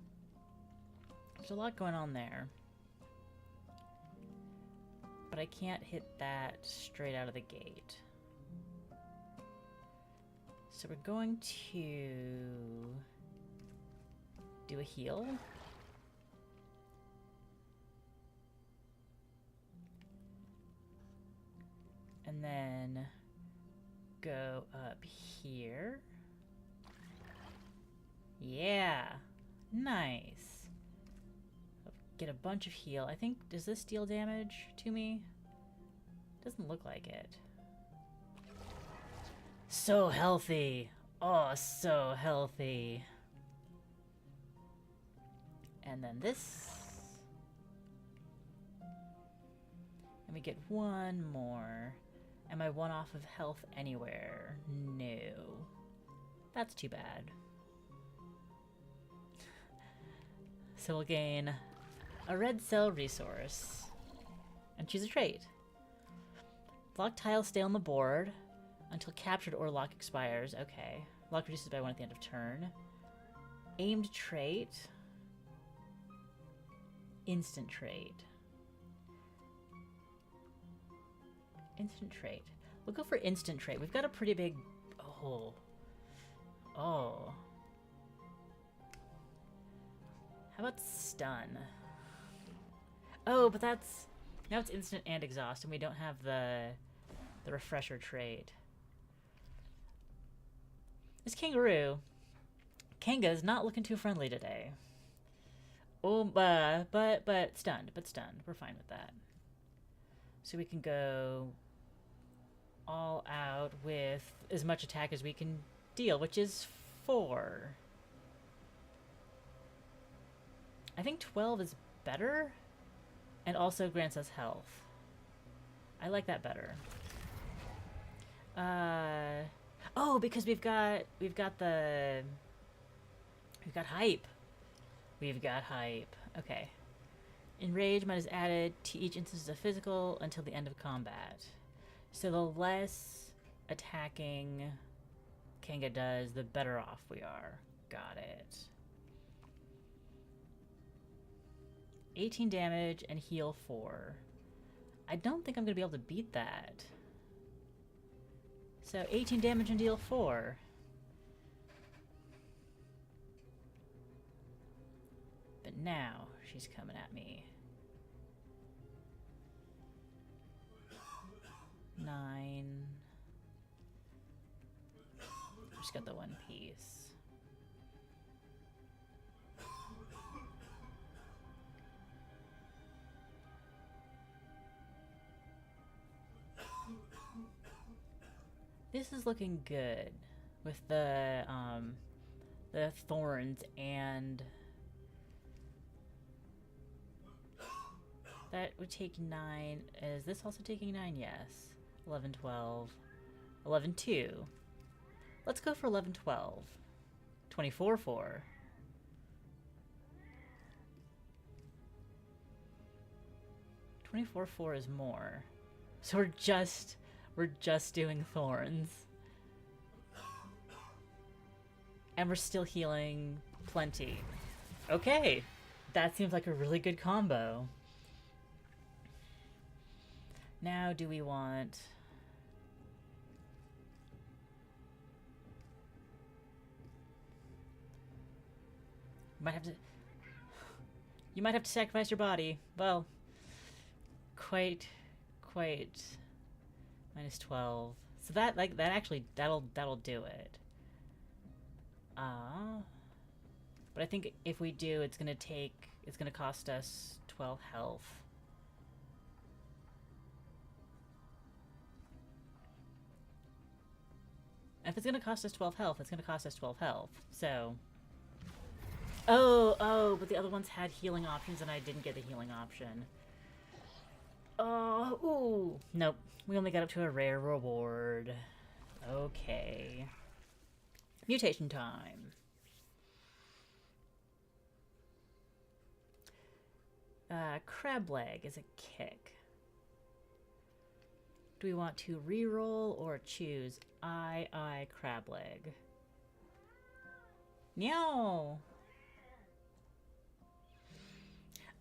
there's a lot going on there. But I can't hit that straight out of the gate. So we're going to do a heal. And then go up here. Yeah, nice. Get a bunch of heal. I think, does this deal damage to me? Doesn't look like it. So healthy. Oh, so healthy. And then this. And we get 1 more. Am I 1 off of health anywhere? No. That's too bad. So we'll gain a red cell resource. And choose a trait. Lock tiles stay on the board until captured or lock expires. Okay. Lock reduces by 1 at the end of turn. Aimed trait. Instant trait. Instant trait. We'll go for instant trait. We've got a pretty big... Oh. Oh. How about stun? Oh, but that's... Now it's instant and exhaust, and we don't have the refresher trait. This kangaroo. Kanga's not looking too friendly today. Oh, but stunned. But stunned. We're fine with that. So we can go all out with as much attack as we can deal, which is 4. I think 12 is better, and also grants us health. I like that better. Oh, because we've got hype. We've got hype. Okay. Enragement is added to each instance of physical until the end of combat. So the less attacking Kanga does, the better off we are. Got it. 18 damage and heal 4. I don't think I'm going to be able to beat that. So 18 damage and deal 4. But now she's coming at me. 9. Just got the one piece. This is looking good with the thorns, and that would take 9. Is this also taking 9? Yes. 11, 12. 11, 2. Let's go for 11, 12. 24, 4. $24.4 is more. So we're just doing thorns. And we're still healing plenty. Okay. That seems like a really good combo. Now do we want... You might have to sacrifice your body. Well, quite minus 12. So that actually that'll do it. But I think if we do, it's gonna cost us 12 health. If it's gonna cost us 12 health, it's gonna cost us 12 health. So. Oh, but the other ones had healing options and I didn't get the healing option. Oh, ooh. Nope. We only got up to a rare reward. Okay. Mutation time. Crab leg is a kick. Do we want to reroll or choose I crab leg? Meow.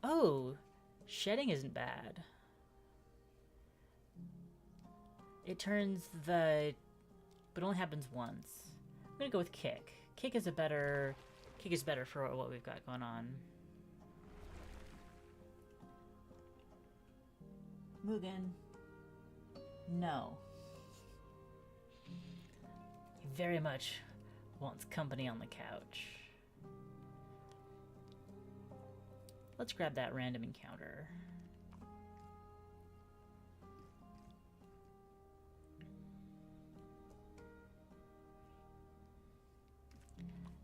Oh, shedding isn't bad. It turns but it only happens once. I'm gonna go with kick. Kick is better for what we've got going on. Mugen. No. He very much wants company on the couch. Let's grab that random encounter.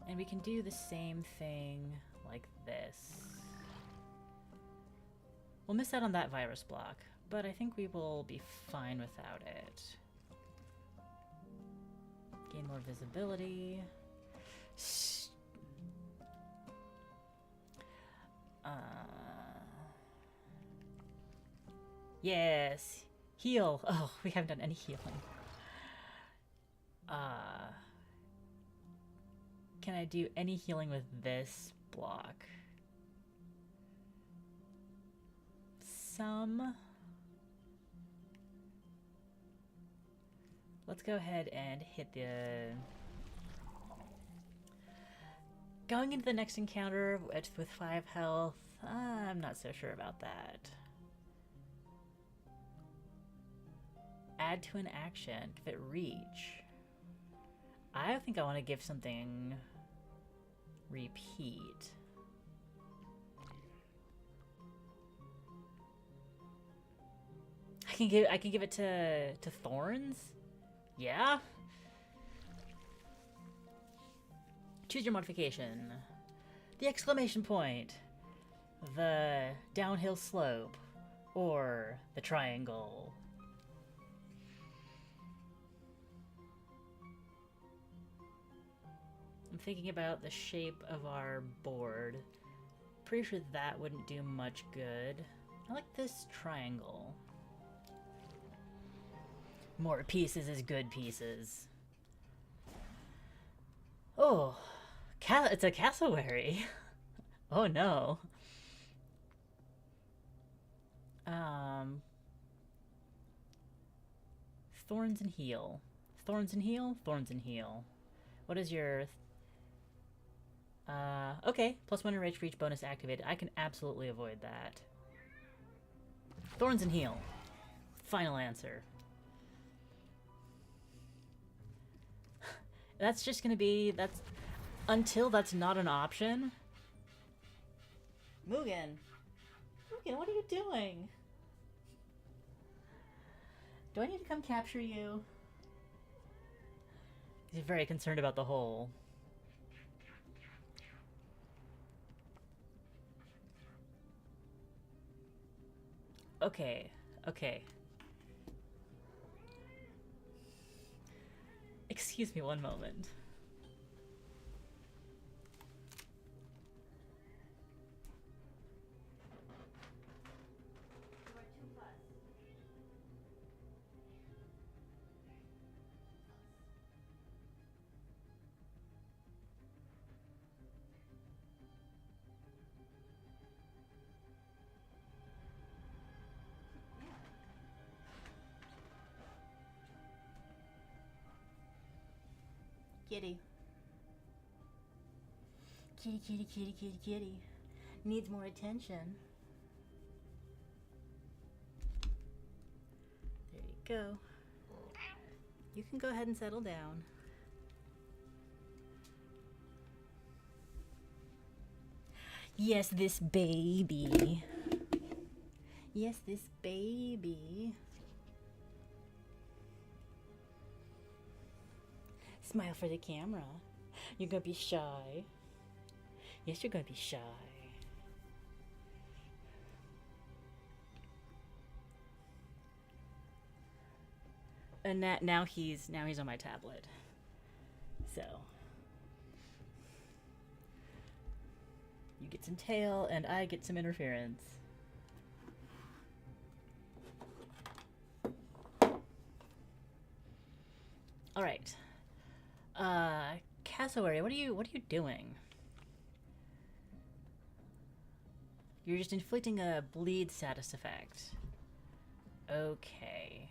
And we can do the same thing like this. We'll miss out on that virus block, but I think we will be fine without it. Gain more visibility. Yes! Heal! Oh, we haven't done any healing. Can I do any healing with this block? Some. Let's go ahead and hit the... Going into the next encounter with 5 health, I'm not so sure about that. Add to an action. Give it reach. I think I want to give something repeat. I can give it to Thorns? Yeah? Choose your modification. The exclamation point. The downhill slope. Or the triangle. I'm thinking about the shape of our board. Pretty sure that wouldn't do much good. I like this triangle. More pieces is good pieces. Oh, it's a cassowary. Oh no. Thorns and heal. Thorns and heal? Thorns and heal. What is your... okay. +1 enrage for each bonus activated. I can absolutely avoid that. Thorns and heal. Final answer. That's just gonna be... that's... until that's not an option. Mugen! Mugen, what are you doing? Do I need to come capture you? He's very concerned about the hole. Okay, okay. Excuse me one moment. Kitty. Kitty, kitty, kitty, kitty, kitty. Needs more attention. There you go. You can go ahead and settle down. Yes, this baby. Yes, this baby. Smile for the camera. You're gonna be shy. Yes, you're gonna be shy. And now he's on my tablet. So you get some tail, and I get some interference. All right. Cassowary, what are you doing? You're just inflicting a bleed status effect. Okay.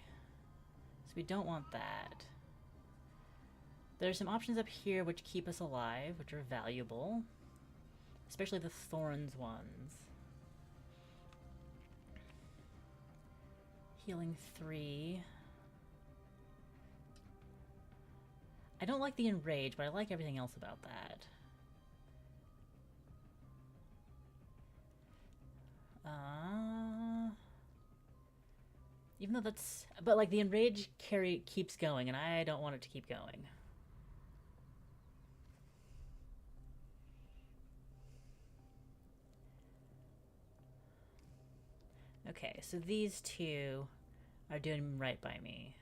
So we don't want that. There's some options up here which keep us alive, which are valuable. Especially the thorns ones. Healing 3. I don't like the enrage, but I like everything else about that. Even though that's... but like the enrage keeps going, and I don't want it to keep going. Okay, so these two are doing right by me.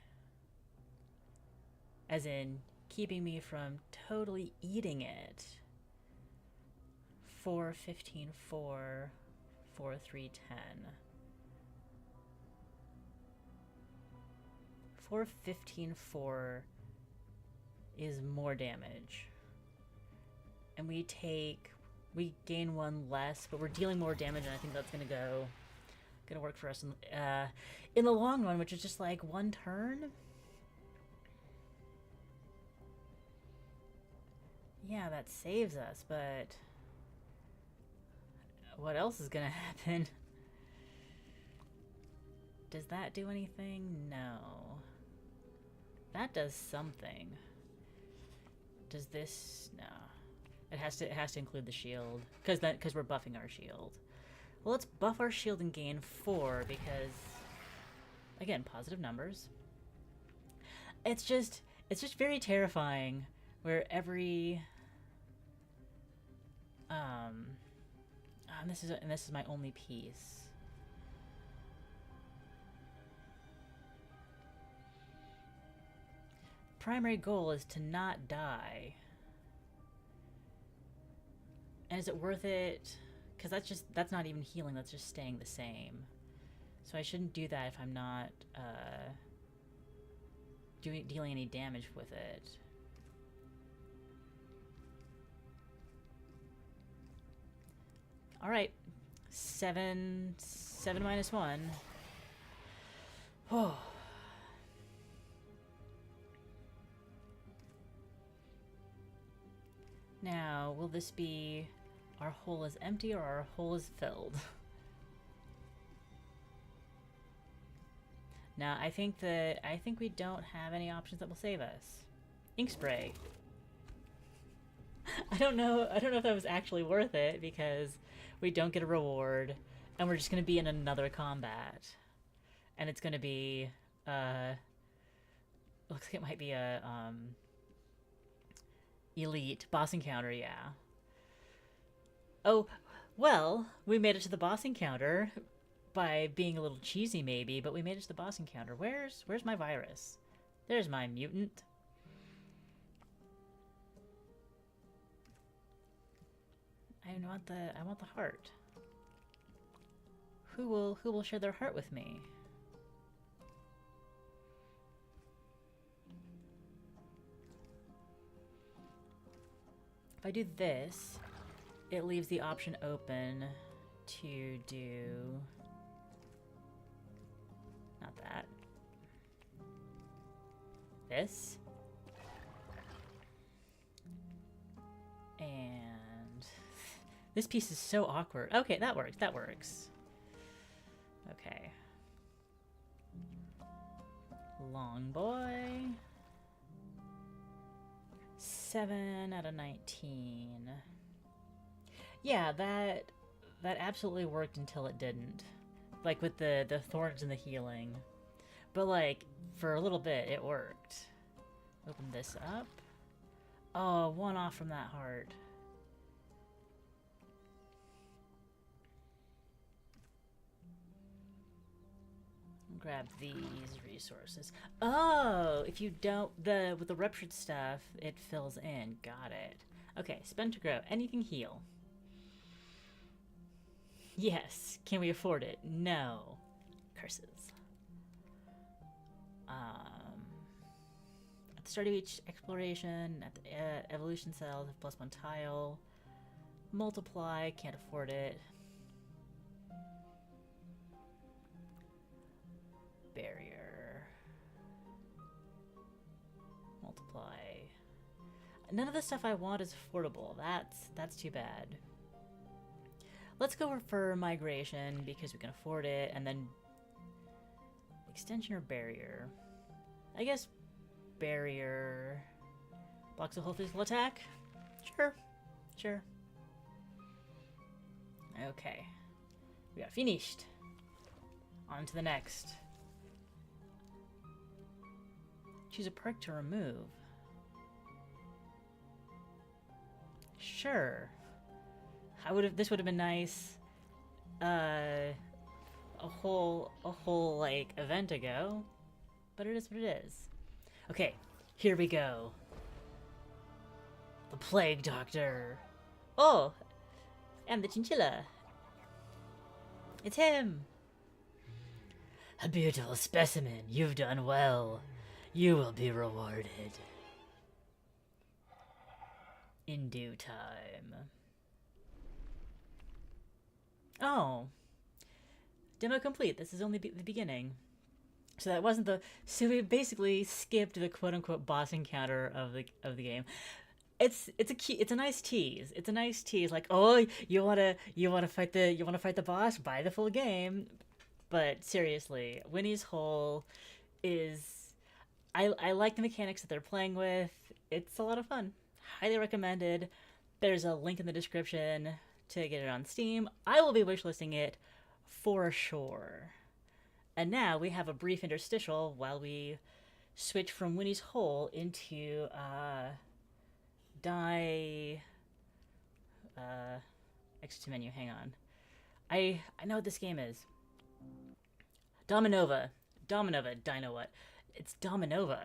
As in, keeping me from totally eating it. 4, 15, 4, 4, 3, 10. 4, 15, 4 is more damage. And we gain 1 less, but we're dealing more damage, and I think that's gonna work for us in the long run, which is just like 1 turn. Yeah, that saves us, but what else is gonna happen? Does that do anything? No. That does something. Does this? No. It has to include the shield because we're buffing our shield. Well, let's buff our shield and gain 4 because, again, positive numbers. It's just very terrifying where every and this is my only piece. Primary goal is to not die. And is it worth it? Because that's not even healing, that's just staying the same. So I shouldn't do that if I'm not dealing any damage with it. Alright. 7 minus 1. Oh. Now, will this be our hole is empty or our hole is filled? Now, I think we don't have any options that will save us. Ink spray. I don't know if that was actually worth it because we don't get a reward and we're just going to be in another combat. And it's going to be looks like it might be a elite boss encounter, yeah. Oh, well, we made it to the boss encounter by being a little cheesy maybe, but we made it to the boss encounter. Where's my virus? There's my mutant. I want the heart. Who will share their heart with me? If I do this, it leaves the option open to do not that. This. And this piece is so awkward. Okay, that works. That works. Okay. Long boy. 7 out of 19. Yeah, that absolutely worked until it didn't. Like with the thorns and the healing. But like, for a little bit, it worked. Open this up. Oh, 1 off from that heart. Grab these resources. Oh, if you don't, with the ruptured stuff, it fills in. Got it. Okay, spend to grow. Anything heal? Yes. Can we afford it? No. Curses. At the start of each exploration, at the evolution cells, have +1 tile. Multiply. Can't afford it. Barrier. Multiply. None of the stuff I want is affordable. That's too bad. Let's go for migration because we can afford it, and then extension or barrier. I guess barrier blocks a whole physical attack. Sure. Okay, we got finished. On to the next. Choose a perk to remove. Sure. This would have been nice. A whole like event ago, but it is what it is. Okay, here we go. The Plague Doctor. Oh, and the chinchilla. It's him. A beautiful specimen. You've done well. You will be rewarded. In due time. Oh. Demo complete. This is only the beginning. So that wasn't the... So we basically skipped the quote-unquote boss encounter of the game. It's a nice tease. It's a nice tease. Like, oh, you wanna fight the boss? Buy the full game. But seriously, Winnie's Hole is I like the mechanics that they're playing with. It's a lot of fun. Highly recommended. There's a link in the description to get it on Steam. I will be wishlisting it for sure. And now we have a brief interstitial while we switch from Winnie's Hole into die exit to menu. Hang on. I know what this game is. Dominova. Dominova. Dino what? It's Dominova.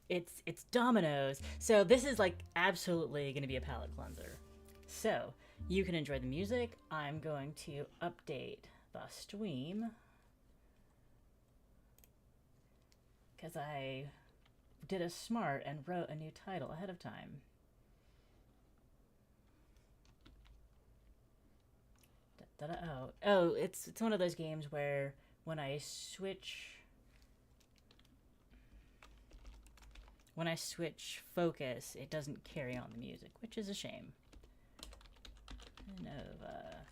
It's dominoes. So this is like absolutely going to be a palate cleanser. So you can enjoy the music. I'm going to update the stream because I did a smart and wrote a new title ahead of time. Oh, it's one of those games where when I switch focus, it doesn't carry on the music, which is a shame. Nova.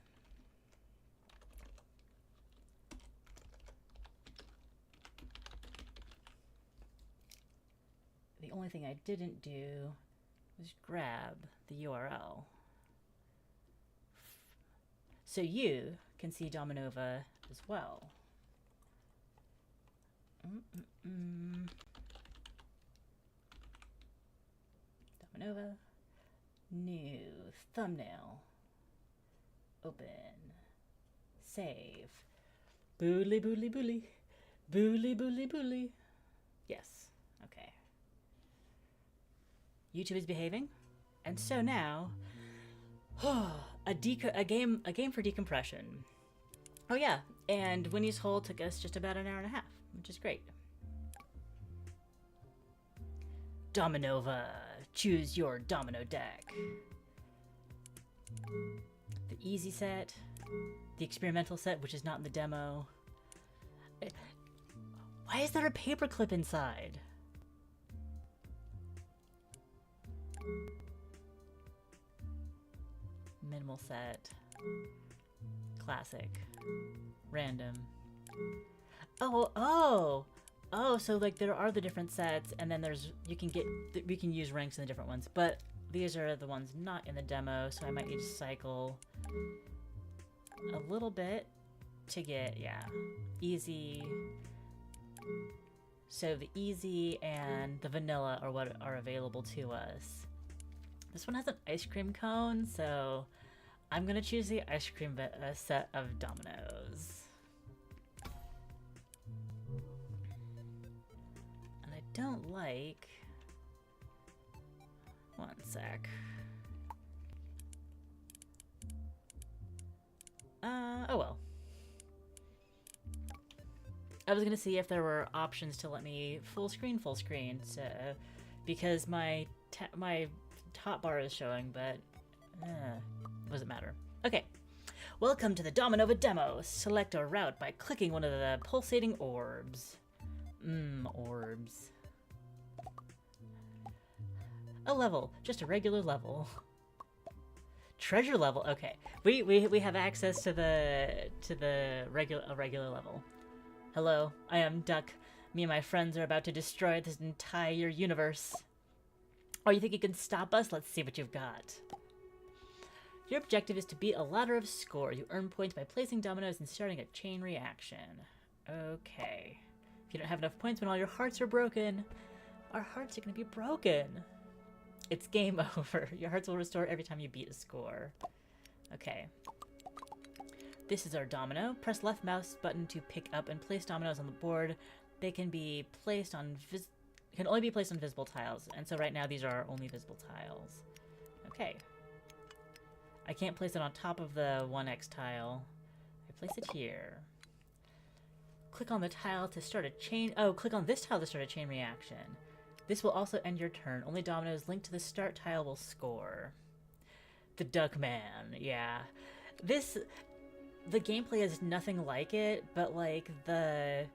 The only thing I didn't do was grab the URL. So you can see Dominova as well. Dominova. New thumbnail. Open. Save. Boodly boodly boodly. Boodly boodly boodly. Yes. Okay. YouTube is behaving. And so now a game for decompression. Oh yeah, and Winnie's Hole took us just about an hour and a half, which is great. Dominova. Choose your domino deck. The easy set, the experimental set, which is not in the demo. Why is there a paperclip inside? Minimal set. Classic. Random. Oh, so like there are the different sets, and then we can use ranks in the different ones, but these are the ones not in the demo, so I might need to cycle a little bit to get, yeah, easy. So the easy and the vanilla are what are available to us. This one has an ice cream cone, so I'm gonna choose the ice cream set of dominoes. And I don't like... One sec. Oh well. I was gonna see if there were options to let me full screen, so because my top bar is showing, but doesn't matter. Okay, welcome to the Dominova demo. Select a route by clicking one of the pulsating orbs. Orbs. A level, just a regular level. Treasure level. Okay, we have access to the regular level. Hello, I am Duck. Me and my friends are about to destroy this entire universe. Oh, you think you can stop us? Let's see what you've got. Your objective is to beat a ladder of score. You earn points by placing dominoes and starting a chain reaction. Okay. If you don't have enough points when all your hearts are broken, our hearts are going to be broken. It's game over. Your hearts will restore every time you beat a score. Okay. This is our domino. Press left mouse button to pick up and place dominoes on the board. They can be placed on can only be placed on visible tiles, and so right now these are our only visible tiles. Okay. I can't place it on top of the 1x tile. I place it here. Click on the tile to start a chain. Oh, click on this tile to start a chain reaction. This will also end your turn. Only dominoes linked to the start tile will score. The Duckman, yeah. The gameplay is nothing like it, but like the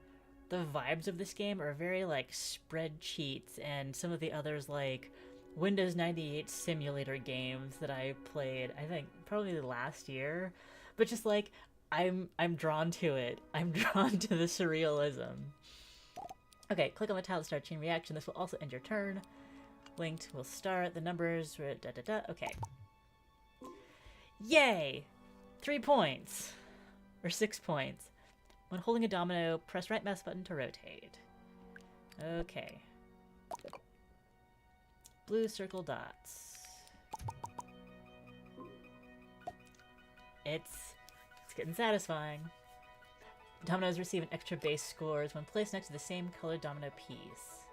vibes of this game are very like spread cheats, and some of the others like Windows 98 simulator games that I played, I think, probably last year. But just like, I'm drawn to it. I'm drawn to the surrealism. Okay, click on the tile to start chain reaction. This will also end your turn. Linked will start. The numbers, da da da. Okay. Yay! 3 points. Or 6 points. When holding a domino, press right mouse button to rotate. Okay. Blue circle dots. It's getting satisfying. Dominoes receive an extra base scores when placed next to the same colored domino piece.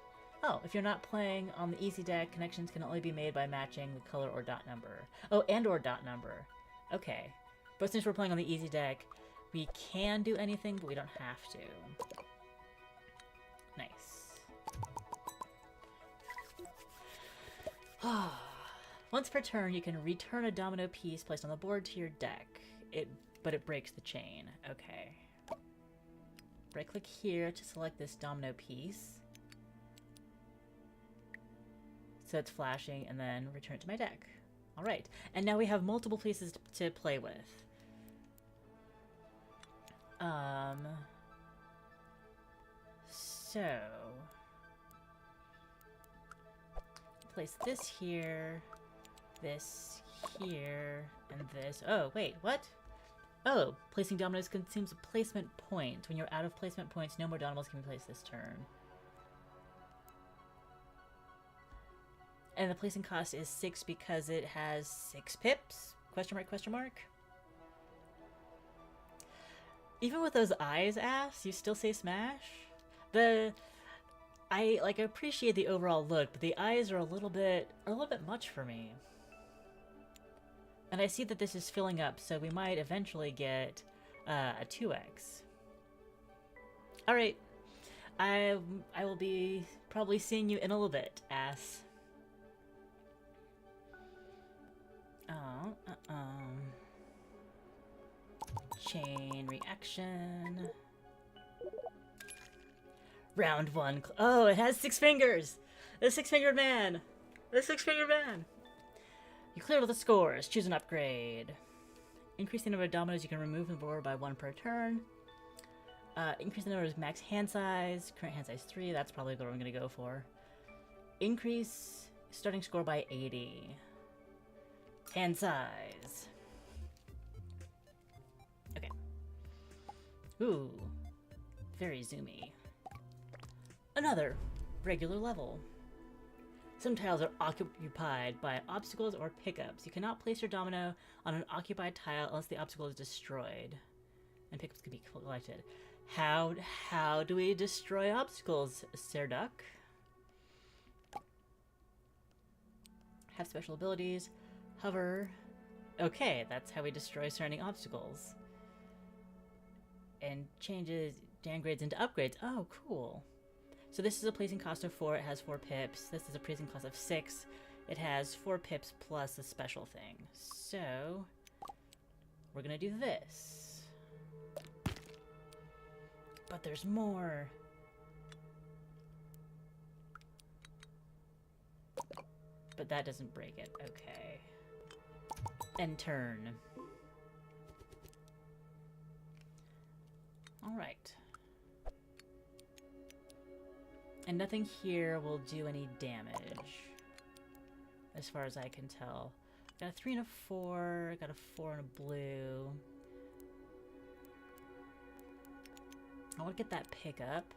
Oh, if you're not playing on the easy deck, connections can only be made by matching the color or dot number. Oh, and or dot number. Okay. But since we're playing on the easy deck, we can do anything, but we don't have to. Nice. Once per turn, you can return a domino piece placed on the board to your deck. But it breaks the chain. Okay. Right-click here to select this domino piece. So it's flashing, and then return it to my deck. Alright, and now we have multiple pieces to play with. So... place this here, and this. Oh, wait, what? Oh, placing dominoes consumes a placement point. When you're out of placement points, no more dominoes can be placed this turn. And the placing cost is 6 because it has 6 pips? Question mark, question mark? Even with those eyes, ass, you still say smash? I appreciate the overall look, but the eyes are a little bit much for me. And I see that this is filling up, so we might eventually get a 2x. Alright. I will be probably seeing you in a little bit, ass. Chain reaction. Round 1. Oh, it has 6 fingers! The 6-fingered man! The 6-fingered man! You cleared all the scores. Choose an upgrade. Increase the number of dominoes you can remove from the board by 1 per turn. Increase the number of max hand size. Current hand size 3. That's probably what I'm going to go for. Increase starting score by 80. Hand size. Okay. Ooh. Very zoomy. Another regular level. Some tiles are occupied by obstacles or pickups. You cannot place your domino on an occupied tile unless the obstacle is destroyed. And pickups can be collected. How do we destroy obstacles, Sir Duck? Have special abilities. Hover. Okay, that's how we destroy surrounding obstacles. And changes, downgrades into upgrades. Oh, cool. So this is a placing cost of 4. It has 4 pips. This is a placing cost of 6. It has 4 pips plus a special thing. So we're gonna do this. But there's more. But that doesn't break it. Okay. End turn. Alright. And nothing here will do any damage, as far as I can tell. Got a 3 and a 4, got a 4 and a blue. I want to get that pickup.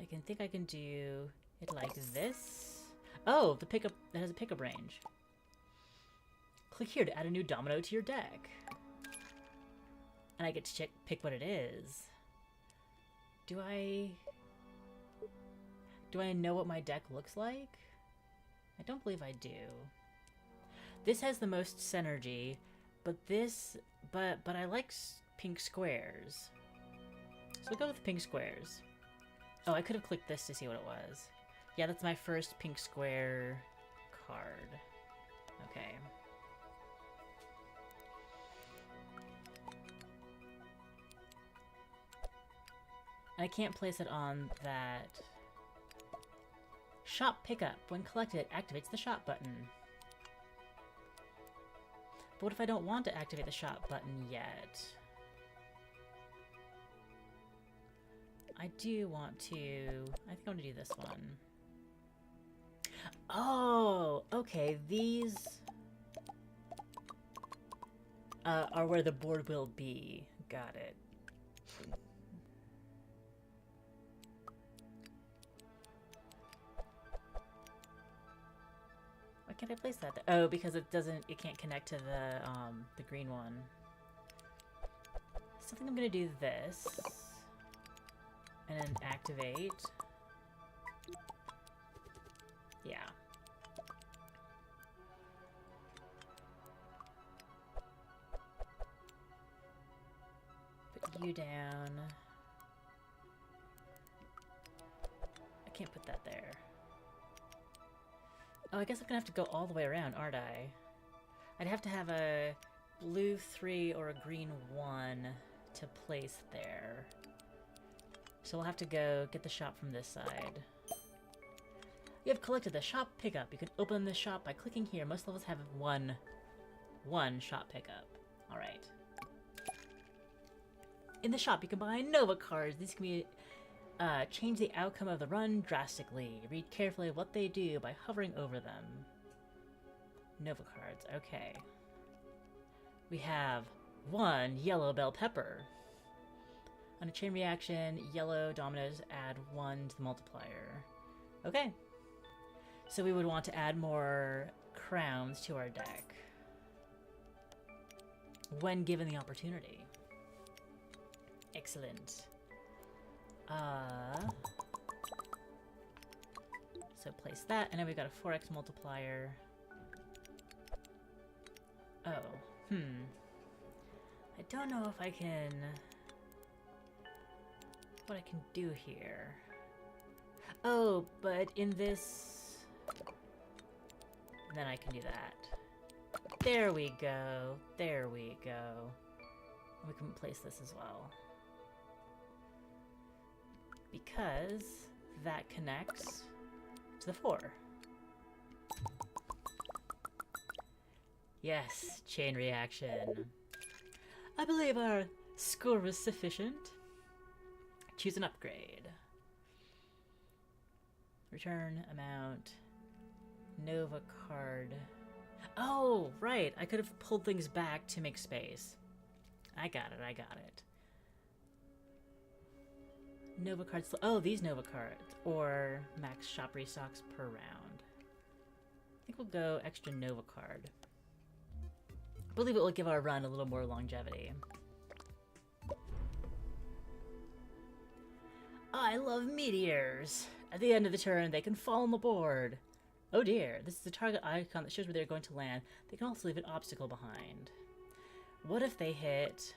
I think I can do it like this. Oh, the pickup, that has a pickup range. Click here to add a new domino to your deck. And I get to pick what it is. Do I know what my deck looks like? I don't believe I do. This has the most synergy, but I like pink squares. So we'll go with pink squares. Oh, I could have clicked this to see what it was. Yeah, that's my first pink square card. Okay. I can't place it on that Shop pickup. When collected, it activates the shop button. But what if I don't want to activate the shop button yet? I do want to... I think I want to do this one. Oh, okay. These are where the board will be. Got it. Why can't I place that there? Oh, because it doesn't. It can't connect to the green one. So I think I'm gonna do this, and then activate. Yeah. Put you down. I can't put that there. Oh, I guess I'm gonna have to go all the way around, aren't I? I'd have to have a blue 3 or a green 1 to place there. So we'll have to go get the shop from this side. You have collected the shop pickup. You can open the shop by clicking here. Most levels have one shop pickup. Alright. In the shop, you can buy Nova cards. These can be change the outcome of the run drastically. Read carefully what they do by hovering over them. Nova cards. Okay. We have 1 yellow bell pepper. On a chain reaction, yellow dominoes add 1 to the multiplier. Okay. So we would want to add more crowns to our deck when given the opportunity. Excellent. So place that, and then we've got a 4x multiplier. Oh, I don't know if I can... what I can do here. Oh, but in this... then I can do that. There we go. There we go. We can place this as well. Because that connects to the 4. Yes, chain reaction. I believe our score was sufficient. Choose an upgrade. Return amount. Nova card. Oh, right. I could have pulled things back to make space. I got it. I got it. Nova cards. Oh, these Nova cards. Or max shop restocks per round. I think we'll go extra Nova card. I believe it will give our run a little more longevity. I love meteors. At the end of the turn, they can fall on the board. Oh dear, this is the target icon that shows where they're going to land. They can also leave an obstacle behind. What if they hit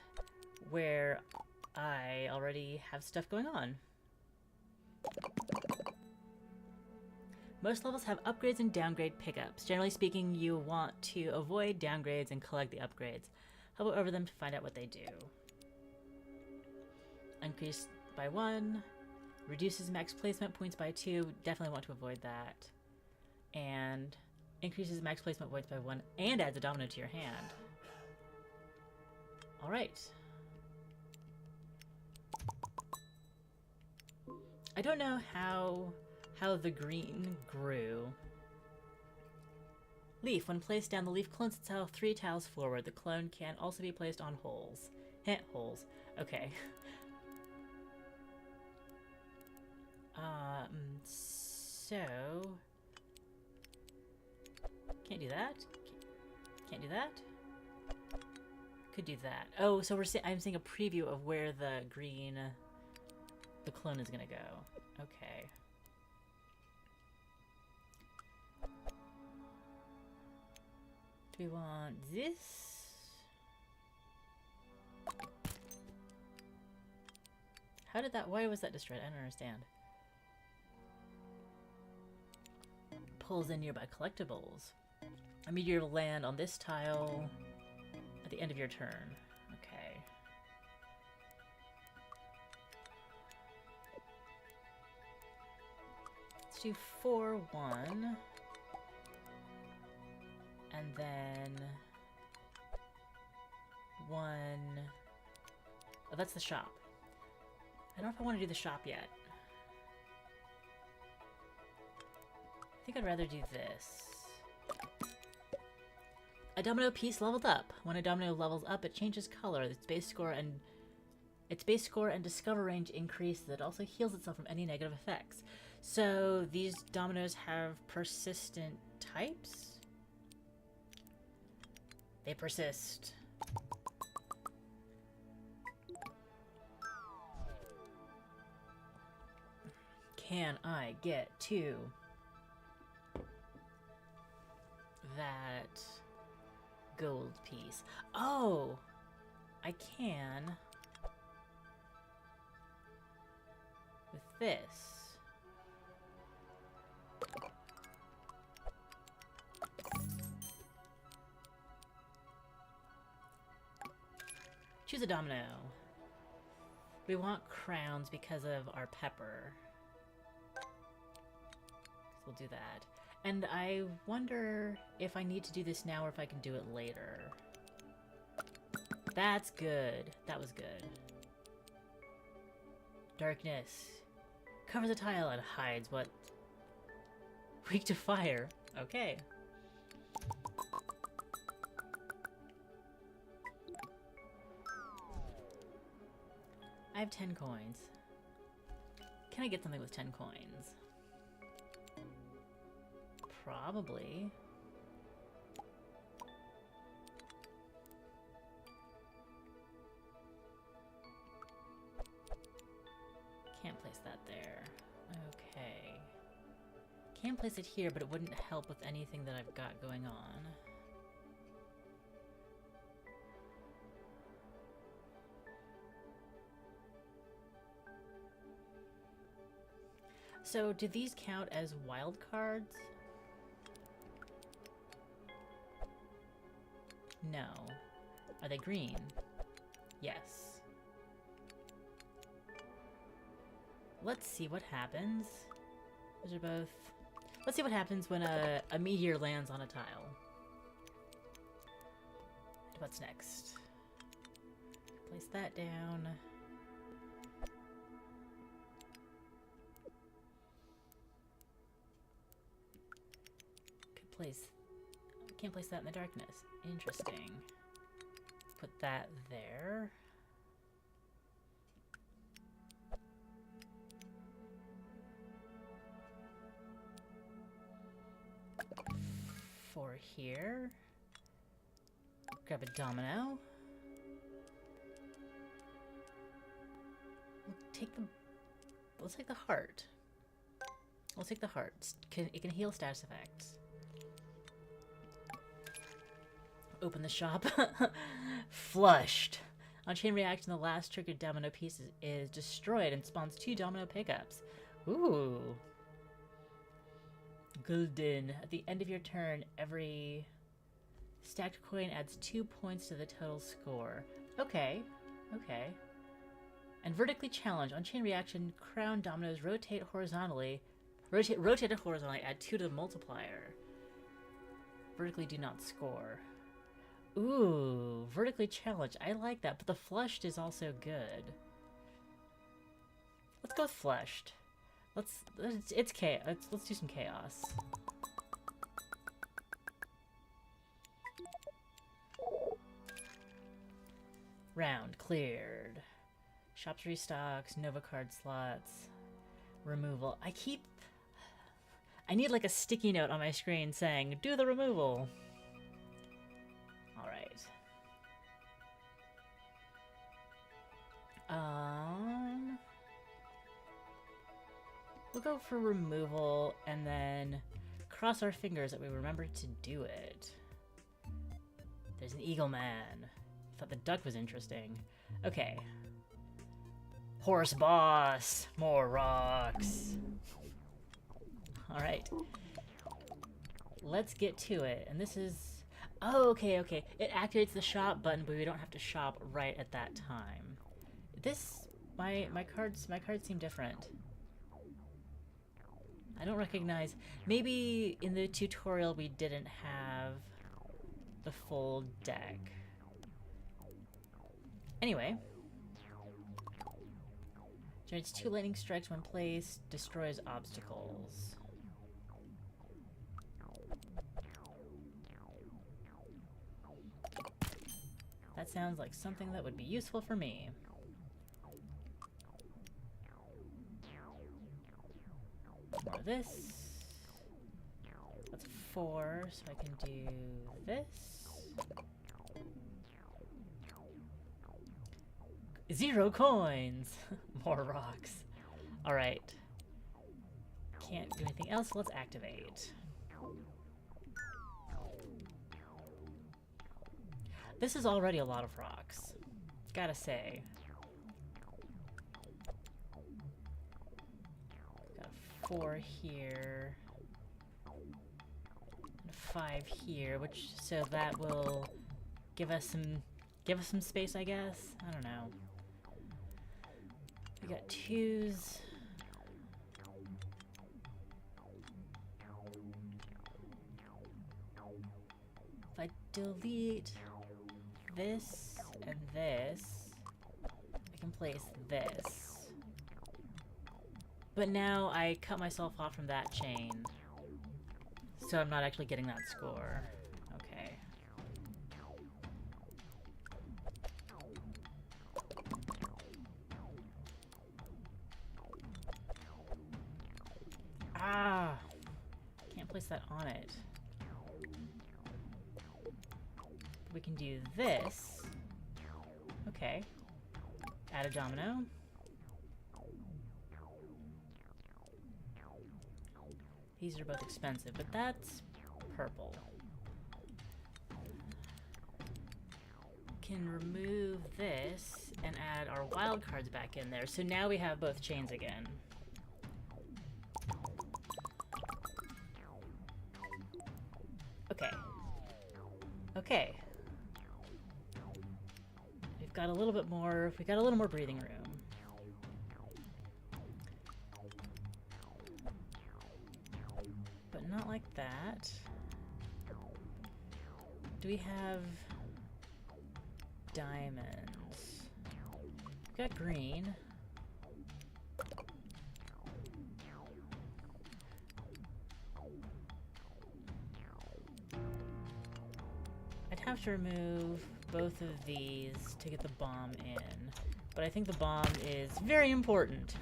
where I already have stuff going on? Most levels have upgrades and downgrade pickups. Generally speaking, you want to avoid downgrades and collect the upgrades. Hover over them to find out what they do. Increase by 1. Reduces max placement points by 2. Definitely want to avoid that. And increases max placement points by 1 and adds a domino to your hand. Alright. I don't know how the green grew. Leaf. When placed down, the leaf clones itself 3 tiles forward. The clone can also be placed on holes. Holes. Okay. So... can't do that? Can't do that? Could do that. Oh, so I'm seeing a preview of where the green... the clone is gonna go. Okay. Do we want this? How did that... why was that destroyed? I don't understand. Pulls in nearby collectibles. A meteor will land on this tile at the end of your turn. Okay. do 4, 1. And then 1. Oh, that's the shop. I don't know if I want to do the shop yet. I think I'd rather do this. A domino piece leveled up. When a domino levels up, it changes color. Its base score and discover range increases. It also heals itself from any negative effects. So these dominoes have persistent types? They persist. Can I get to that gold piece? Oh, I can with this. Choose a domino. We want crowns because of our pepper. So we'll do that. And I wonder if I need to do this now or if I can do it later. That's good. That was good. Darkness. Covers a tile and hides what? Weak to fire. Okay. I have 10 coins. Can I get something with 10 coins? Probably. Can't place that there. Okay. Can place it here, but it wouldn't help with anything that I've got going on. So, do these count as wild cards? No. Are they green? Yes. Let's see what happens. Those are both... Let's see what happens when a meteor lands on a tile. What's next? Place that down. Could place... Can't place that in the darkness. Interesting. Put that there. For here. Grab a domino. Let's take the heart. We'll take the heart. It can heal status effects. Open the shop. Flushed. On chain reaction, the last triggered domino piece is destroyed and spawns 2 domino pickups. Ooh. Golden. At the end of your turn, every stacked coin adds 2 points to the total score. Okay. Okay. And vertically challenged. On chain reaction, crown dominoes rotate horizontally. Rotated horizontally, add 2 to the multiplier. Vertically do not score. Ooh, vertically challenged. I like that, but the flushed is also good. Let's go with flushed. Let's do some chaos. Round cleared. Shops restocks, Nova card slots, removal. I need like a sticky note on my screen saying, do the removal. Alright. We'll go for removal and then cross our fingers that we remember to do it. There's an eagle man. Thought the duck was interesting. Okay. Horse boss. More rocks. Alright. Let's get to it. And this is... Oh, okay, okay. It activates the shop button, but we don't have to shop right at that time. This... My cards seem different. I don't recognize. Maybe in the tutorial we didn't have the full deck. Anyway. Generates 2 lightning strikes when placed. Destroys obstacles. That sounds like something that would be useful for me. More of this. That's 4, so I can do this. 0 coins! More rocks. Alright. Can't do anything else, let's activate. This is already a lot of rocks. Gotta say. Got a 4 here. And a 5 here, which so that will give us some space, I guess. I don't know. We got 2s. If I delete this and this, I can place this. But now I cut myself off from that chain, so I'm not actually getting that score. Okay. Ah! Can't place that on it. We can do this. Okay. Add a domino. These are both expensive, but that's purple. Can remove this and add our wild cards back in there. So now we have both chains again. Okay. Okay. We've got a little bit more, we got a little more breathing room. But not like that. Do we have diamonds? We've got green. I'd have to remove both of these to get the bomb in, but I think the bomb is very important.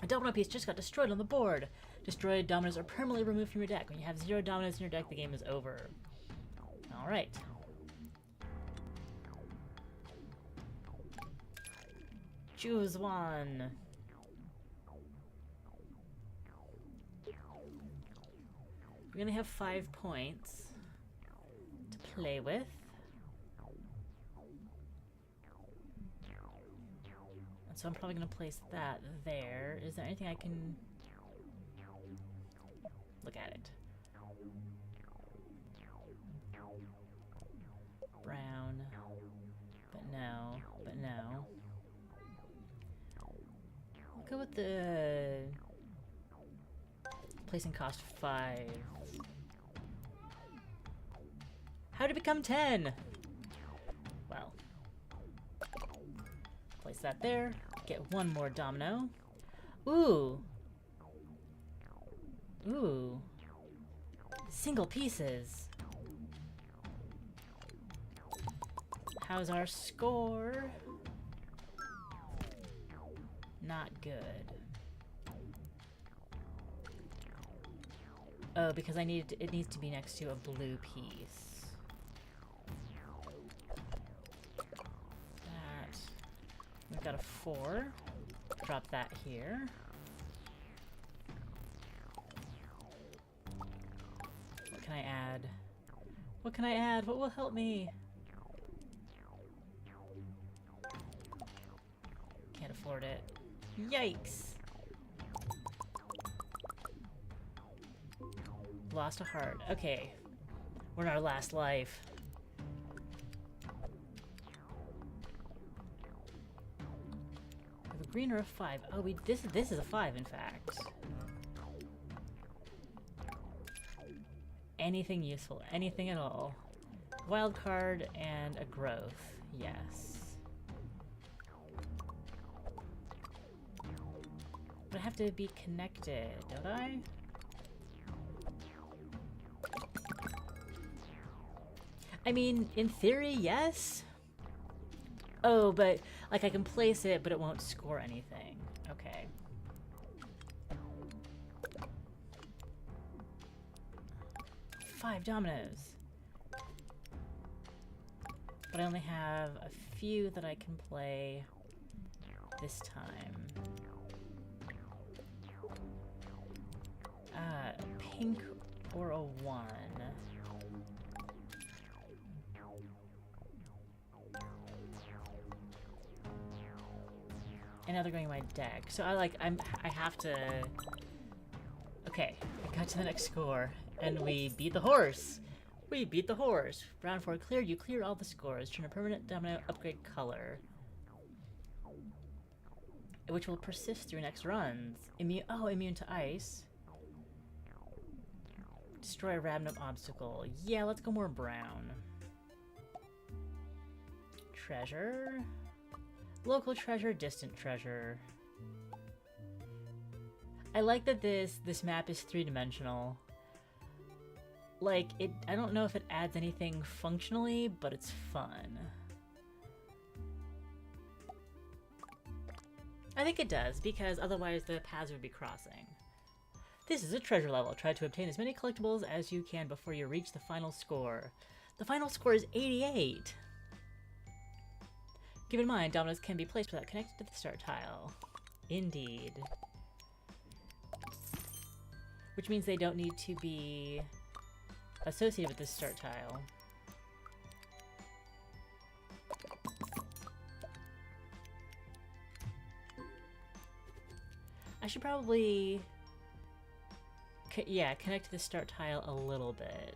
A domino piece just got destroyed on the board. Destroyed dominoes are permanently removed from your deck. When you have 0 dominoes in your deck, the game is over. Alright. Choose one. We're gonna have 5 points to play with. So I'm probably going to place that there. Is there anything I can look at it? Brown. But no. But no. We'll go with the placing cost 5. How to become 10? Well. Place that there. Get 1 more domino. Ooh. Ooh. Single pieces. How's our score? Not good. Oh, because it needs to be next to a blue piece. We've got a 4. Drop that here. What can I add? What can I add? What will help me? Can't afford it. Yikes! Lost a heart. Okay. We're in our last life. Green or a 5? Oh, this is a 5, in fact. anything useful, anything at all. Wild card and a growth, yes. But I have to be connected, don't I? I mean, in theory, yes. Oh, but like I can place it, but it won't score anything. Okay. Five dominoes. But I only have a few that I can play this time. Pink or a 1. And now they're going in my deck. So I have to... Okay, I got to the next score. And we beat the horse! We beat the horse! Round 4 cleared. You clear all the scores. Turn a permanent domino upgrade color. Which will persist through next runs. Immune to ice. Destroy a random obstacle. Yeah, let's go more brown. Treasure. Local treasure, distant treasure. I like that this map is 3-dimensional. Like, I don't know if it adds anything functionally, but it's fun. I think it does, because otherwise the paths would be crossing. This is a treasure level. Try to obtain as many collectibles as you can before you reach the final score. The final score is 88! Keep in mind, dominoes can be placed without connected to the start tile. Indeed. Which means they don't need to be associated with this start tile. I should probably... yeah, connect to the start tile a little bit.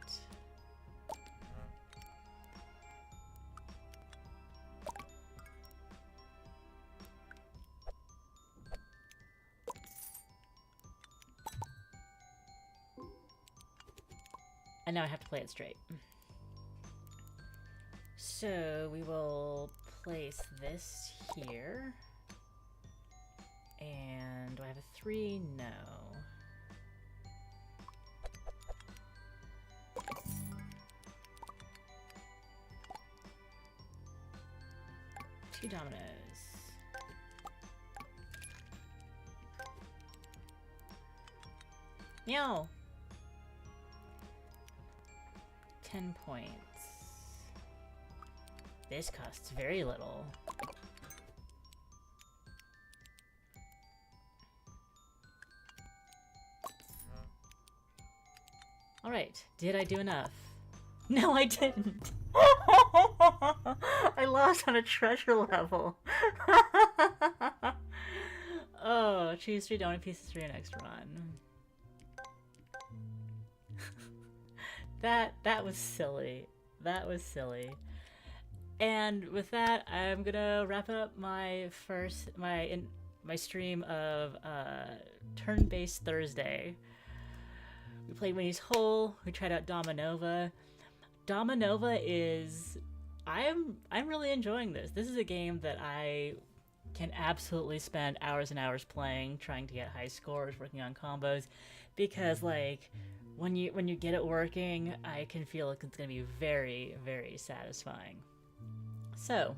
And now I have to play it straight. So we will place this here. And do I have a 3? No. Two dominoes. Meow! 10 points. This costs very little. Alright, did I do enough? No, I didn't! I lost on a treasure level. Oh, choose 3 donut pieces for your next run. That was silly. That was silly. And with that, I'm gonna wrap up my stream of turn-based Thursday. We played Winnie's Hole. We tried out Dominova. Dominova is... I'm really enjoying this. This is a game that I can absolutely spend hours and hours playing, trying to get high scores, working on combos, because like when you get it working, I can feel like it's gonna be very, very satisfying. So,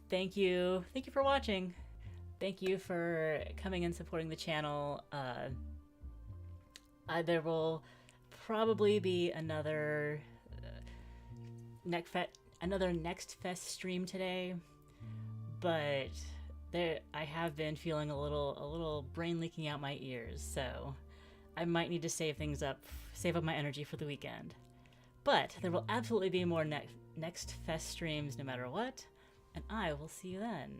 thank you for watching. Thank you for coming and supporting the channel. There will probably be another NextFest stream today, but I have been feeling a little brain leaking out my ears, so I might need to save up my energy for the weekend. But there will absolutely be more NextFest streams no matter what, and I will see you then.